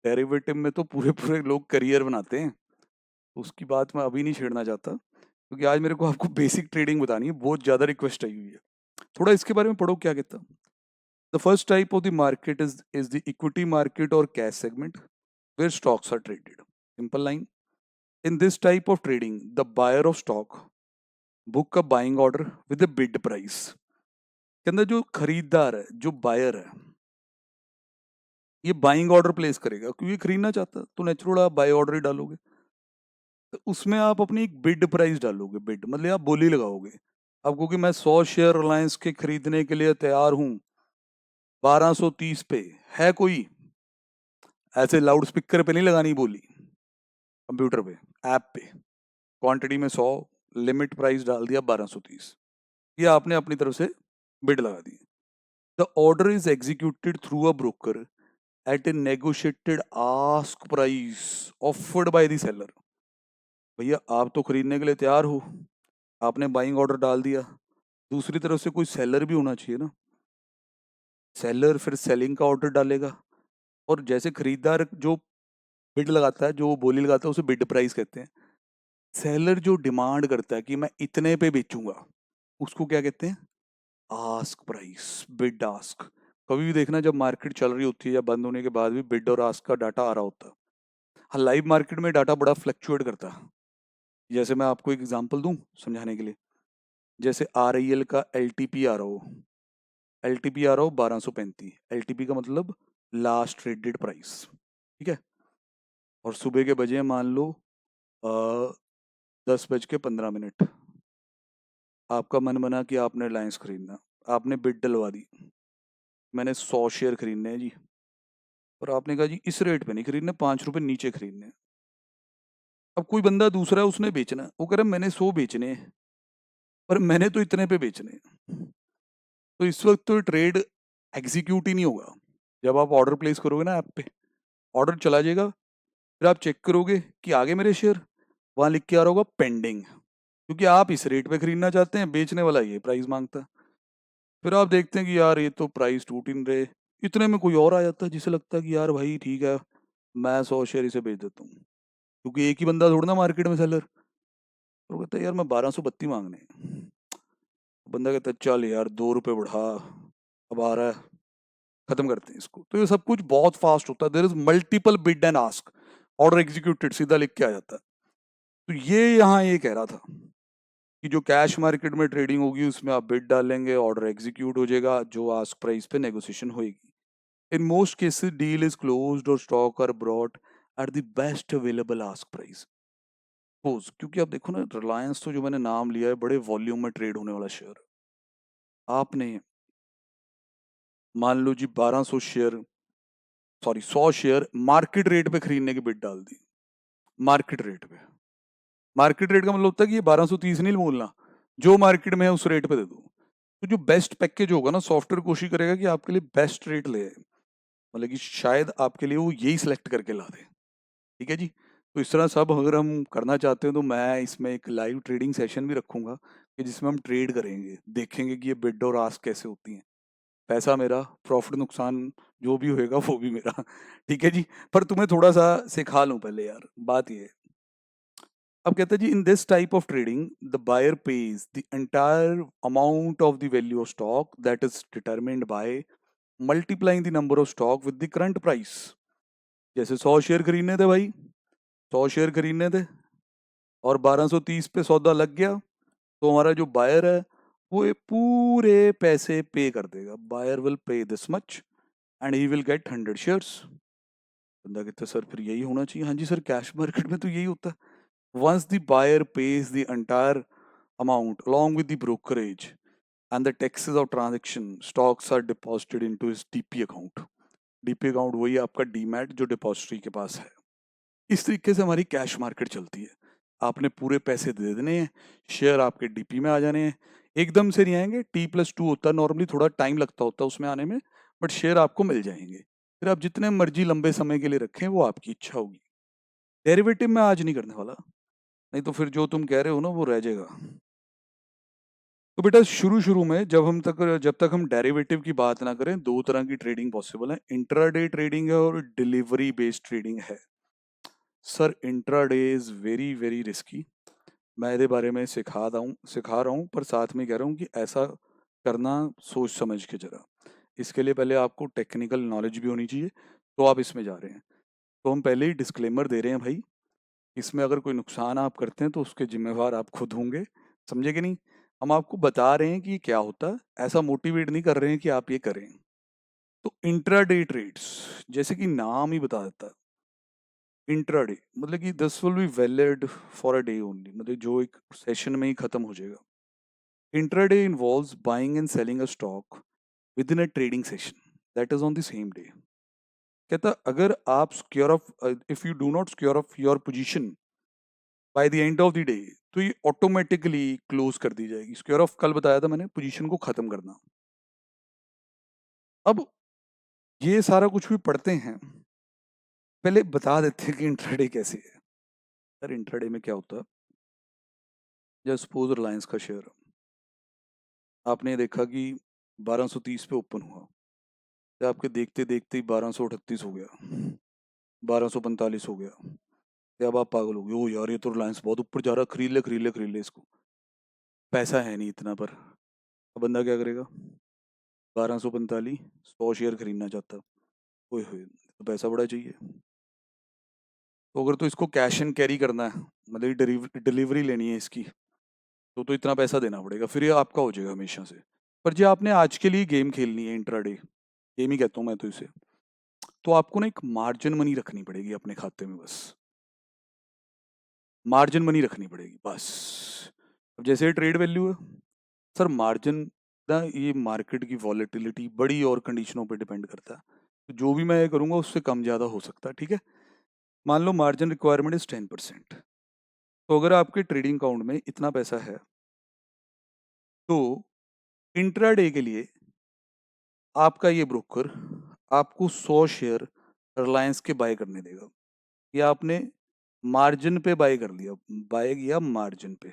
डेरिवेटिव में तो पूरे पूरे लोग करियर बनाते हैं, तो उसकी बात मैं अभी नहीं छेड़ना चाहता, क्योंकि आज मेरे को आपको बेसिक ट्रेडिंग बतानी है, बहुत ज़्यादा रिक्वेस्ट आई हुई है। थोड़ा इसके बारे में पढ़ो क्या कहता। The first type of the market is the equity market और cash segment where stocks are traded. Simple line, in this type of trading the buyer of stock book a buying order with the bid price. के अंदर जो खरीदार है, जो बायर है, ये बाइंग ऑर्डर प्लेस करेगा, क्योंकि खरीदना चाहता है, तो नेचुरल आप बाय ऑर्डर ही डालोगे। तो उसमें आप अपनी एक बिड प्राइस डालोगे। बिड मतलब आप बोली लगाओगे आपको कि मैं 100 शेयर रिलायंस के खरीदने के लिए तैयार हूं 1230 पे। है कोई? ऐसे लाउड स्पीकर पे नहीं लगानी बोली, कंप्यूटर पे, ऐप पे। क्वांटिटी में 100, लिमिट प्राइस डाल दिया 1230, ये आपने अपनी तरफ से बिड लगा दी। The order is executed through a broker at a negotiated ask price offered by the seller. भैया आप तो खरीदने के लिए तैयार हो, आपने बाइंग ऑर्डर डाल दिया, दूसरी तरफ से कोई सेलर भी होना चाहिए ना। सेलर फिर सेलिंग का ऑर्डर डालेगा, और जैसे खरीदार जो बिड लगाता है, जो बोली लगाता है, उसे बिड प्राइस कहते हैं। सेलर जो डिमांड करता है कि मैं इतने पे बेचूंगा, उसको क्या कहते हैं? Ask price, bid ask. कभी भी देखना, जब मार्केट चल रही होती है या बंद होने के बाद भी बिड और आस्क का डाटा आ रहा होता है। हाँ, लाइव मार्केट में डाटा बड़ा फ्लक्चुएट करता है। जैसे मैं आपको एक एग्जांपल दूं समझाने के लिए, जैसे RIL का LTP आ रहा हो, LTP आ रहा हो 1235। LTP का मतलब लास्ट ट्रेडेड प्राइस, ठीक है। और सुबह के बजे मान लो 10:15। आपका मन बना कि आपने रिलायंस खरीदना, आपने बिड डलवा दी, मैंने 100 शेयर खरीदने हैं जी, और आपने कहा जी इस रेट पे नहीं खरीदने, 5 रुपए नीचे खरीदने हैं। अब कोई बंदा दूसरा है, उसने बेचना है, वो कह रहा है मैंने 100 बेचने हैं, पर मैंने तो इतने पे बेचने हैं। तो इस वक्त तो ट्रेड एग्जीक्यूट ही नहीं होगा। जब आप ऑर्डर प्लेस करोगे ना ऐप पे, ऑर्डर चला जाएगा, फिर आप चेक करोगे कि आगे मेरे शेयर, वहां लिख के आ रहा होगा पेंडिंग, क्योंकि आप इस रेट पे खरीदना चाहते हैं, बेचने वाला ये प्राइस मांगता है। फिर आप देखते हैं कि यार ये तो प्राइस टूट ही नहीं रहे, इतने में कोई और आ जाता है जिसे लगता है कि यार भाई ठीक है, मैं 100 शेयर इसे बेच देता हूँ, क्योंकि एक ही बंदा थोड़ा ना मार्केट में सेलर। तो वो कहता है यार मैं 1232 मांगने हैं। बंदा कहता है चल यार 2 रुपए बढ़ा, अब आ रहा है, खत्म करते हैं इसको। तो ये सब कुछ बहुत फास्ट होता है, there is multiple bid and ask, order executed सीधा लिख के आ जाता है। तो ये यहाँ ये कह रहा था कि जो कैश मार्केट में ट्रेडिंग होगी उसमें आप बिड डालेंगे, ऑर्डर एग्जीक्यूट हो जाएगा, जो आस्क प्राइस पे नेगोशिएशन होगी। In most cases deal is closed और stock are brought at the best available ask price. Suppose, क्योंकि आप देखो ना, रिलायंस तो जो मैंने नाम लिया है बड़े वॉल्यूम में ट्रेड होने वाला शेयर, आपने मान लो जी 1200 share, sorry 100 share market rate पे खरीदने की बिड डाल दी। मार्केट रेट पे, मार्केट रेट का मतलब होता है कि ये 1230 नहीं बोलना, जो मार्केट में है उस रेट पे दे दो। तो जो बेस्ट पैकेज होगा ना, सॉफ्टवेयर कोशिश करेगा कि आपके लिए बेस्ट रेट ले आए, मतलब कि शायद आपके लिए वो यही सिलेक्ट करके ला दे। ठीक है जी। तो इस तरह सब अगर हम करना चाहते हैं तो मैं इसमें एक लाइव ट्रेडिंग सेशन भी रखूंगा कि जिसमें हम ट्रेड करेंगे, देखेंगे कि ये बिड और आस्क कैसे होती हैं। पैसा मेरा, प्रॉफिट नुकसान जो भी होएगा वो भी मेरा। ठीक है जी। पर तुम्हें थोड़ा सा सिखा लूं पहले यार, बात ये है। अब कहते हैं जी, in this type of trading the buyer pays the entire amount of the value of stock that is determined by multiplying the number of stock with the current price. जैसे 100 शेयर खरीदने थे भाई, 100 शेयर खरीदने थे और 1230 पे सौदा लग गया, तो हमारा जो बायर है वो ये पूरे पैसे पे कर देगा। Buyer will pay this much and he will get 100 shares. बंदा कहता है सर फिर यही होना चाहिए। हाँ जी सर, कैश मार्केट में तो यही होता है। Once the buyer pays the entire amount along with the brokerage and the taxes of transaction, stocks are deposited into his DP account। DP account वही आपका डीमैट जो डिपॉजिटरी के पास है। इस तरीके से हमारी कैश मार्केट चलती है। आपने पूरे पैसे दे देने हैं, शेयर आपके डीपी में आ जाने हैं। एकदम से नहीं आएंगे, T+2 होता है नॉर्मली, थोड़ा टाइम लगता होता है उसमें आने में, बट शेयर आपको मिल जाएंगे। फिर आप जितने मर्जी लंबे समय के लिए रखें वो आपकी इच्छा होगी। डेरिवेटिव में आज नहीं करने वाला, नहीं तो फिर जो तुम कह रहे हो ना वो रह जाएगा। तो बेटा शुरू शुरू में जब तक हम डेरिवेटिव की बात ना करें, दो तरह की ट्रेडिंग पॉसिबल है, इंट्राडे ट्रेडिंग है और डिलीवरी बेस्ड ट्रेडिंग है। Sir intraday is very very risky. मैं इसके बारे में सिखा रहा हूँ, पर साथ में कह रहा हूँ कि ऐसा करना सोच समझ के जरा। इसके लिए पहले आपको टेक्निकल नॉलेज भी होनी चाहिए, तो आप इसमें जा रहे हैं। तो हम पहले ही डिस्क्लेमर दे रहे हैं भाई, इसमें अगर कोई नुकसान आप करते हैं तो उसके जिम्मेवार आप खुद होंगे, समझे कि नहीं। हम आपको बता रहे हैं कि ये क्या होता है, ऐसा मोटिवेट नहीं कर रहे हैं कि आप ये करें। तो इंट्राडे ट्रेड्स, जैसे कि नाम ही बता देता है, इंट्राडे मतलब कि this will be valid for a day only, मतलब जो एक सेशन में ही खत्म हो जाएगा। Intraday involves buying and selling a stock with in a trading session that is on the same day. कहता अगर आप secure of, if you do not secure of your position by the end of the day, तो ये ऑटोमेटिकली क्लोज कर दी जाएगी। सिक्योर ऑफ कल बताया था मैंने, पोजीशन को खत्म करना। अब ये सारा कुछ भी पढ़ते हैं, पहले बता देते हैं कि इंट्राडे कैसे है। सर इंट्राडे में क्या होता है, जस्ट सपोज रिलायंस का शेयर आपने देखा कि 1230 पे ओपन हुआ, तो आपके देखते देखते ही 1238 हो गया, 1245 हो गया, तो अब आप पागल हो गए, ओ यार ये तो रिलायंस बहुत ऊपर जा रहा है, खरीद ले खरीद ले खरीद ले इसको। पैसा है नहीं इतना, पर अब बंदा क्या करेगा, 1245 100 शेयर खरीदना चाहता है, ओए होए तो पैसा बड़ा चाहिए। तो अगर तो इसको कैश एंड कैरी करना है, मतलब डिलीवरी लेनी है इसकी, तो इतना पैसा देना पड़ेगा, फिर ये आपका हो जाएगा हमेशा से। पर जी आपने आज के लिए गेम खेलनी है, इंट्राडे गेम ही कहता हूँ मैं तो इसे, तो आपको ना एक मार्जिन मनी रखनी पड़ेगी अपने खाते में, बस मार्जिन मनी रखनी पड़ेगी बस। अब जैसे ट्रेड वैल्यू है, सर मार्जिन ना ये मार्केट की वॉलेटिलिटी बड़ी और कंडीशनों पे डिपेंड करता है, तो जो भी मैं करूँगा उससे कम ज़्यादा हो सकता है। ठीक है, मान लो मार्जिन रिक्वायरमेंट इज 10%, तो अगर आपके ट्रेडिंग अकाउंट में इतना पैसा है, तो इंट्राडे के लिए आपका ये ब्रोकर आपको 100 शेयर रिलायंस के बाय करने देगा। ये आपने मार्जिन पे बाय कर लिया, बाय किया मार्जिन पे।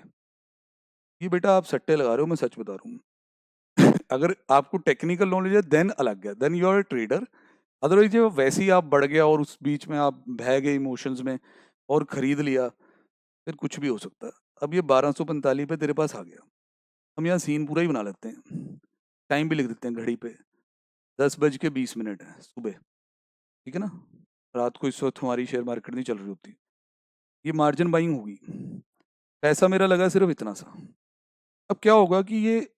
ये बेटा आप सट्टे लगा रहे हो, मैं सच बता रहा हूँ। अगर आपको टेक्निकल नॉलेज है देन अलग है, then you are trader. Otherwise जो वैसे ही आप बढ़ गया और उस बीच में आप बह गए इमोशंस में और खरीद लिया, फिर कुछ भी हो सकता है। अब ये 1245 पे तेरे पास आ गया, हम यहाँ सीन पूरा ही बना लेते हैं, टाइम भी लिख देते हैं घड़ी पे, 10:20 है सुबह, ठीक है ना। रात को इस वक्त हमारी शेयर मार्केट नहीं चल रही होती, ये मार्जिन बाइंग होगी, पैसा मेरा लगा सिर्फ इतना सा। अब क्या होगा कि ये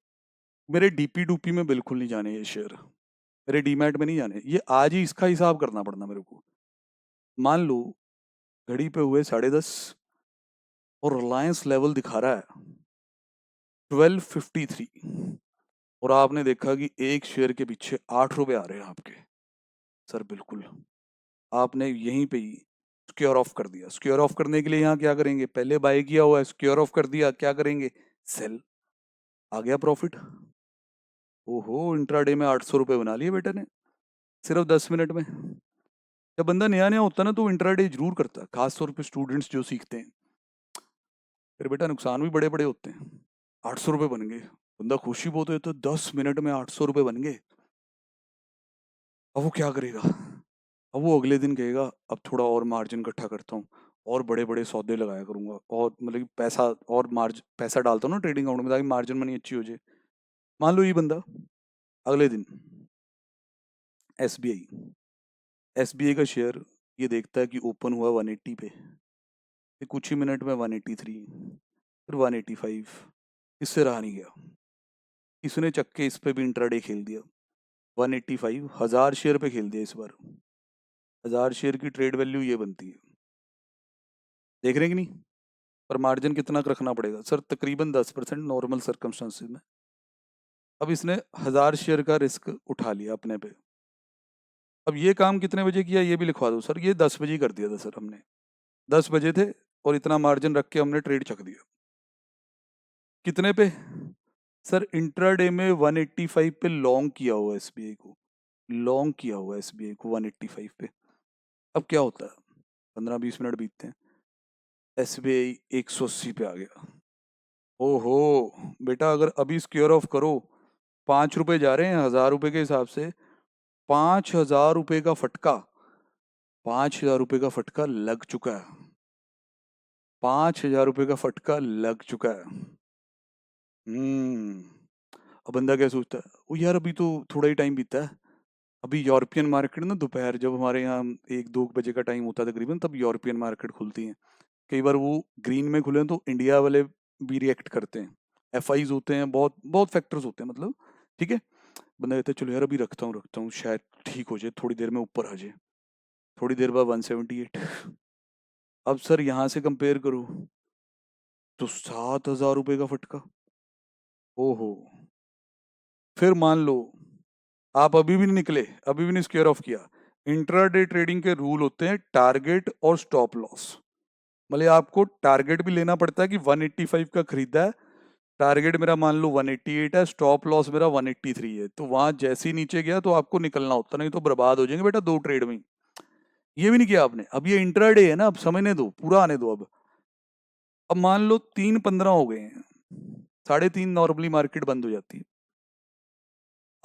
मेरे डीपी डूपी में बिल्कुल नहीं जाने ये शेयर, मेरे डीमैट में नहीं जाने, ये आज ही इसका हिसाब करना पड़ना मेरे को। मान लो घड़ी पे हुए 10:30 और रिलायंस लेवल दिखा रहा है 1253 और आपने देखा कि एक शेयर के पीछे 8 रुपए आ रहे हैं आपके। सर बिल्कुल आपने यहीं पे ही स्क्योर ऑफ कर दिया। स्क्योर ऑफ करने के लिए यहाँ क्या करेंगे, पहले बाय किया हुआ है, स्क्योर ऑफ कर दिया, क्या करेंगे, सेल, आ गया प्रॉफिट। ओहो, इंट्राडे में 800 रुपए बना लिए बेटे ने सिर्फ 10 मिनट में। जब बंदा नया नया होता है ना तो इंट्राडे जरूर करता है, खासतौर पे स्टूडेंट्स जो सीखते हैं। फिर बेटा नुकसान भी बड़े बड़े होते हैं। 800 रुपए बन गए, बंदा खुशी बहुत है, तो 10 मिनट में 800 रुपए बन गए। अब वो क्या करेगा, अब वो अगले दिन कहेगा अब थोड़ा और मार्जिन इकट्ठा करता हूँ और बड़े बड़े सौदे लगाया करूंगा, और मतलब कि पैसा और पैसा डालता हूँ ना ट्रेडिंग अकाउंट में ताकि मार्जिन मनी अच्छी हो जाए। मान लो ये बंदा अगले दिन एसबीआई का शेयर ये देखता है कि ओपन हुआ 180 पे, फिर कुछ ही मिनट में 183, फिर 185, इससे रहा नहीं गया, इसने चक्के इस पे भी इंट्राडे खेल दिया। 185 1000 शेयर पे खेल दिया इस बार। 1000 शेयर की ट्रेड वैल्यू ये बनती है, देख रहे हैं कि नहीं। पर मार्जिन कितना रखना पड़ेगा सर, तकरीबन 10% नॉर्मल सर्कमस्टांसिस में। अब इसने 1000 शेयर का रिस्क उठा लिया अपने पे। अब ये काम कितने बजे किया ये भी लिखवा दो सर, ये 10 बजे ही कर दिया था सर हमने, 10 बजे थे और इतना मार्जिन रख के हमने ट्रेड छक दिया। कितने पे सर, इंट्राडे में 185 पे लॉन्ग किया हुआ एसबीआई को, लॉन्ग किया हुआ एसबीआई को 185 पे। अब क्या होता है, 15-20 मिनट बीतते हैं, एसबीआई 180 पे आ गया। ओहो बेटा, अगर अभी स्क्योर ऑफ करो 5 रुपए जा रहे हैं 1000 रुपए के हिसाब से, 5000 रुपए का फटका, 5000 रुपए का फटका लग चुका है, 5000 रुपए का फटका लग चुका है। अब बंदा क्या सोचता है, वो यार अभी तो थोड़ा ही टाइम बीता है, अभी यूरोपियन मार्केट ना दोपहर जब हमारे यहाँ 1-2 बजे का टाइम होता है तकरीबन, तब यूरोपियन मार्केट खुलती है। कई बार वो ग्रीन में खुले तो इंडिया वाले भी रिएक्ट करते हैं, एफआईज होते हैं, बहुत बहुत फैक्टर्स होते हैं मतलब, ठीक है। बंदा कहता है चलो यार अभी रखता हूँ शायद ठीक हो जाए, थोड़ी देर में ऊपर आ जाए, थोड़ी देर बाद 178। अब सर यहाँ से कंपेयर करो तो 7000 रुपए का फटका। ओहो, फिर मान लो आप अभी भी नहीं निकले, अभी भी नहीं स्क्वेयर ऑफ किया। इंट्राडे ट्रेडिंग के रूल होते हैं टारगेट और स्टॉप लॉस, मतलब आपको टारगेट भी लेना पड़ता है कि 185 का खरीदा है, टारगेट मेरा मान लो 188 है, स्टॉप लॉस मेरा 183 है, तो वहां जैसे ही नीचे गया तो आपको निकलना होता, नहीं तो बर्बाद हो जाएंगे बेटा 2 ट्रेड में। ये भी नहीं किया आपने, अब ये इंट्राडे है ना, अब समझने दो, पूरा आने दो। अब मान लो 3:15 हो गए हैं, 3:30 नॉर्मली मार्केट बंद हो जाती है,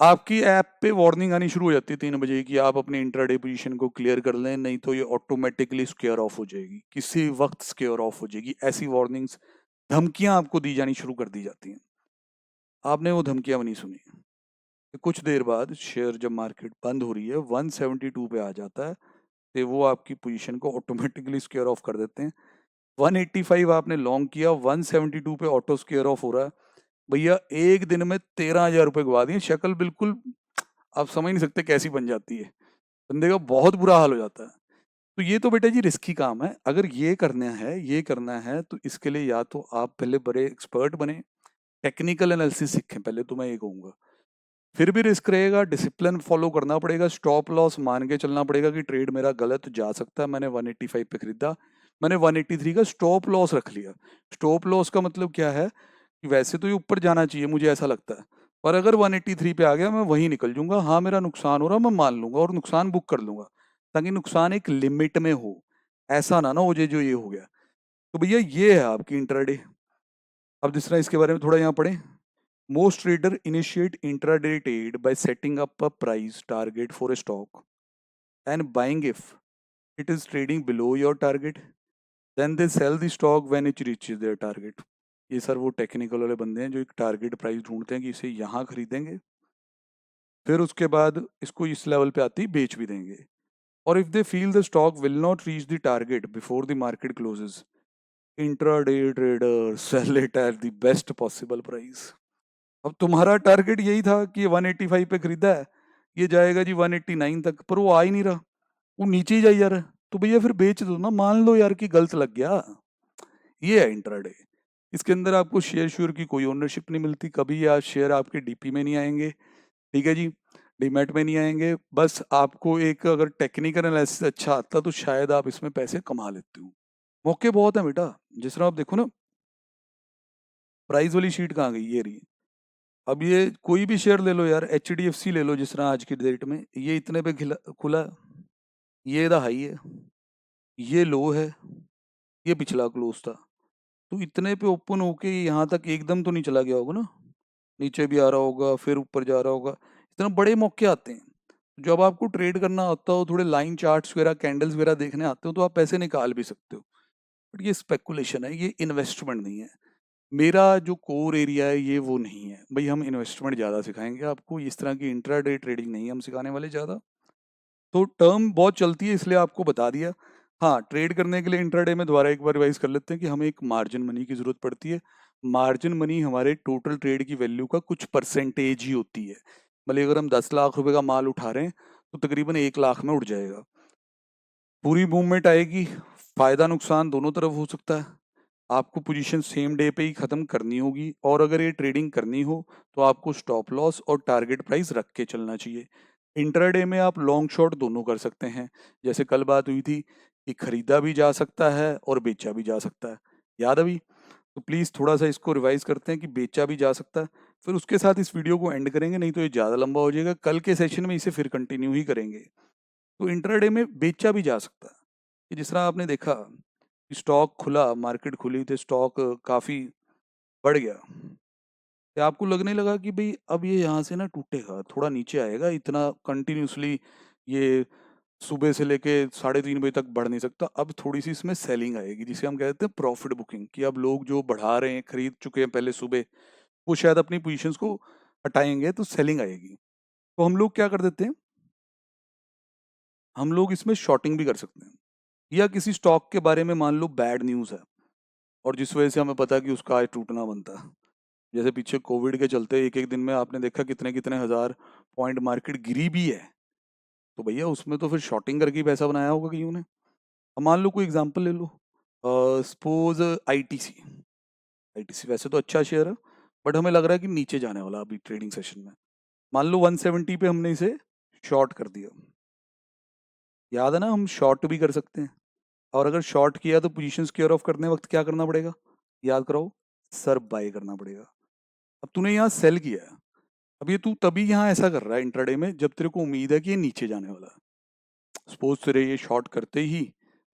आपकी ऐप पे वार्निंग आनी शुरू हो जाती है 3 बजे की आप अपने इंट्राडे पोजीशन को क्लियर कर लें, नहीं तो ये ऑटोमेटिकली स्क्वेयर ऑफ हो जाएगी, किसी वक्त स्क्वेयर ऑफ हो जाएगी। ऐसी वार्निंग्स, धमकियां आपको दी जानी शुरू कर दी जाती हैं। आपने वो धमकियां नहीं सुनी, तो कुछ देर बाद शेयर जब मार्केट बंद हो रही है 172 पे आ जाता है, तो वो आपकी पोजीशन को ऑटोमेटिकली स्क्वेयर ऑफ कर देते हैं। 185 आपने लॉन्ग किया, 172 पे ऑटो स्क्वेयर ऑफ हो रहा है, भैया एक दिन में 13,000 रुपए गवा दिए, शक्ल बिल्कुल आप समझ नहीं सकते कैसी बन जाती है, बंदे का बहुत बुरा हाल हो जाता है। तो ये तो बेटा जी रिस्की काम है, अगर ये करना है तो इसके लिए या तो आप पहले बड़े एक्सपर्ट बने, टेक्निकल एनालिसिस सीखें पहले, तो मैं ये कहूँगा। फिर भी रिस्क रहेगा, डिसिप्लिन फॉलो करना पड़ेगा, स्टॉप लॉस मान के चलना पड़ेगा कि ट्रेड मेरा गलत जा सकता है, मैंने 185 पे खरीदा, मैंने 183 का स्टॉप लॉस रख लिया। स्टॉप लॉस का मतलब क्या है कि कि वैसे तो ये ऊपर जाना चाहिए, मुझे ऐसा लगता है, पर अगर 183 पे आ गया मैं वहीं निकल जाऊंगा। हाँ मेरा नुकसान हो रहा मैं मान लूंगा और नुकसान बुक कर लूंगा, ताकि नुकसान एक लिमिट में हो, ऐसा ना हो जो ये हो गया। तो भैया ये है आपकी इंट्राडे। अब जिस तरह इसके बारे में थोड़ा यहाँ पढ़ें। Most trader initiate intraday trade by setting up a price target for a stock and buying if it is trading below your target, then they sell the stock when it reaches their target। ये सर वो टेक्निकल वाले बंदे हैं जो एक टारगेट प्राइस ढूंढते हैं कि इसे यहाँ खरीदेंगे, फिर उसके बाद इसको इस लेवल पे आती बेच भी देंगे। और if they feel the stock will not reach the target before the market closes, intraday trader sell it at the best possible price. अब तुम्हारा टारगेट यही था कि 185 पे खरीदा है, ये जाएगा जी 189 तक, पर वो आ ही नहीं रहा, वो नीचे ही जाई जा रहा है, तो भैया फिर बेच दो ना, मान लो यार कि गलत लग गया। ये है इंट्राडे। इसके अंदर आपको शेयर श्योर की कोई ओनरशिप नहीं मिलती, कभी आप शेयर आपके डीपी में नहीं आएंगे, ठीक है जी, डीमैट में नहीं आएंगे। बस आपको एक अगर टेक्निकल एनालिसिस अच्छा आता तो शायद आप इसमें पैसे कमा लेते हो। मौके बहुत है बेटा, जिस तरह आप देखो ना, प्राइस वाली शीट कहाँ गई, ये रही। अब ये कोई भी शेयर ले लो यार, HDFC ले लो, जिस तरह आज की डेट में ये इतने पे खुला है, ये दा हाई है, ये लो है, ये पिछला क्लोज था, तो इतने पे ओपन होके यहाँ तक एकदम तो नहीं चला गया होगा ना, नीचे भी आ रहा होगा फिर ऊपर जा रहा होगा। इतना बड़े मौके आते हैं, जब आपको ट्रेड करना होता हो, थोड़े लाइन चार्ट्स वगैरह कैंडल्स वगैरह देखने आते हो, तो आप पैसे निकाल भी सकते हो। बट ये स्पेकुलेशन है, ये इन्वेस्टमेंट नहीं है। मेरा जो कोर एरिया है ये वो नहीं है भाई, हम इन्वेस्टमेंट ज़्यादा सिखाएंगे आपको, इस तरह की इंट्राडे ट्रेडिंग नहीं हम सिखाने वाले ज़्यादा। तो टर्म बहुत चलती है इसलिए आपको बता दिया। हाँ, ट्रेड करने के लिए इंट्राडे में दोबारा एक बार रिवाइज कर लेते हैं कि हमें एक मार्जिन मनी की ज़रूरत पड़ती है। मार्जिन मनी हमारे टोटल ट्रेड की वैल्यू का कुछ परसेंटेज ही होती है। भले अगर हम 10 लाख रुपए का माल उठा रहे हैं तो तकरीबन 1 लाख में उठ जाएगा। पूरी मूवमेंट आएगी, फायदा नुकसान दोनों तरफ हो सकता है। आपको पोजीशन सेम डे पे ही ख़त्म करनी होगी, और अगर ये ट्रेडिंग करनी हो तो आपको स्टॉप लॉस और टारगेट प्राइस रख के चलना चाहिए। इंट्राडे में आप लॉन्ग शॉर्ट दोनों कर सकते हैं, जैसे कल बात हुई थी कि खरीदा भी जा सकता है और बेचा भी जा सकता है, याद अभी? तो प्लीज़ थोड़ा सा इसको रिवाइज करते हैं कि बेचा भी जा सकता है, फिर उसके साथ इस वीडियो को एंड करेंगे, नहीं तो ये ज़्यादा लंबा हो जाएगा। कल के सेशन में इसे फिर कंटिन्यू ही करेंगे। तो इंट्राडे में बेचा भी जा सकता है, कि जिस तरह आपने देखा कि स्टॉक खुला, मार्केट खुली तो स्टॉक काफ़ी बढ़ गया, तो आपको लगने लगा कि भाई अब ये यहाँ से ना टूटेगा, थोड़ा नीचे आएगा, इतना कंटिन्यूसली ये सुबह से लेके 3:30 बजे तक बढ़ नहीं सकता। अब थोड़ी सी इसमें सेलिंग आएगी, जिसे हम कहते हैं प्रॉफिट बुकिंग, कि अब लोग जो बढ़ा रहे हैं, खरीद चुके हैं पहले सुबह, वो शायद अपनी पोजीशंस को हटाएंगे तो सेलिंग आएगी। तो हम लोग क्या कर देते हैं, हम लोग इसमें शॉर्टिंग भी कर सकते हैं। या किसी स्टॉक के बारे में मान लो बैड न्यूज़ है और जिस वजह से हमें पता है कि उसका आज टूटना बनता है, जैसे पीछे कोविड के चलते एक एक दिन में आपने देखा कितने कितने हजार पॉइंट मार्केट गिरी भी है, तो भैया उसमें तो फिर शॉर्टिंग करके ही पैसा बनाया होगा कहीं ने। अब मान लो कोई एग्जांपल ले लो, सपोज आईटीसी। आईटीसी वैसे तो अच्छा शेयर है, बट हमें लग रहा है कि नीचे जाने वाला अभी ट्रेडिंग सेशन में। मान लो 170 पे हमने इसे शॉर्ट कर दिया, याद है ना, हम शॉर्ट भी कर सकते हैं। और अगर शॉर्ट किया तो पोजीशन स्क्योर ऑफ करने वक्त क्या करना पड़ेगा, याद कराओ, सर बाय करना पड़ेगा। अब तूने यहाँ सेल किया है, अब ये तू तभी यहाँ ऐसा कर रहा है इंट्राडे में जब तेरे को उम्मीद है कि ये नीचे जाने वाला है। सपोज तेरे ये शॉर्ट करते ही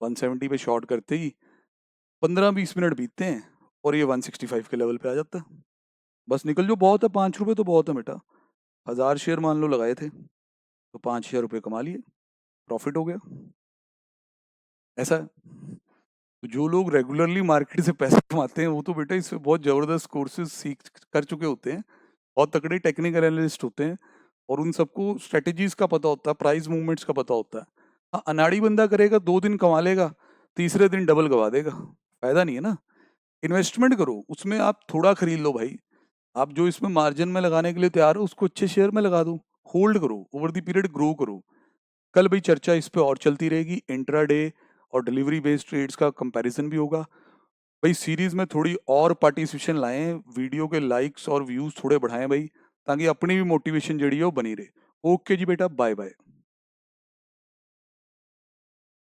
170 पे शॉर्ट करते ही 15-20 मिनट बीतते हैं और ये 165 के लेवल पे आ जाता है। बस निकल जो, बहुत है, 5 रुपए तो बहुत है बेटा। 1000 शेयर मान लो लगाए थे तो 5000 रुपये कमा लिए, प्रॉफिट हो गया। ऐसा है। तो जो लोग रेगुलरली मार्केट से पैसा कमाते हैं वो तो बेटा इससे बहुत ज़बरदस्त कोर्सेज सीख कर चुके होते हैं, बहुत तगड़े टेक्निकल एनालिस्ट होते हैं, और उन सबको स्ट्रेटेजीज का पता होता है, प्राइस मूवमेंट्स का पता होता है। हाँ, अनाड़ी बंदा करेगा 2 दिन कमा लेगा, तीसरे दिन डबल गवा देगा, फायदा नहीं है ना। इन्वेस्टमेंट करो, उसमें आप थोड़ा खरीद लो भाई, आप जो इसमें मार्जिन में लगाने के लिए तैयार हो उसको अच्छे शेयर में लगा दो, होल्ड करो, ओवर द पीरियड ग्रो करो। कल भाई चर्चा इस पे और चलती रहेगी, इंट्राडे और डिलीवरी बेस्ड ट्रेड्स का कंपैरिजन भी होगा। भाई सीरीज में थोड़ी और पार्टिसिपेशन लाएं, वीडियो के लाइक्स और व्यूज थोड़े बढ़ाएं भाई, ताकि अपनी भी मोटिवेशन जड़ी है वो बनी रहे। ओके जी बेटा, बाय बाय।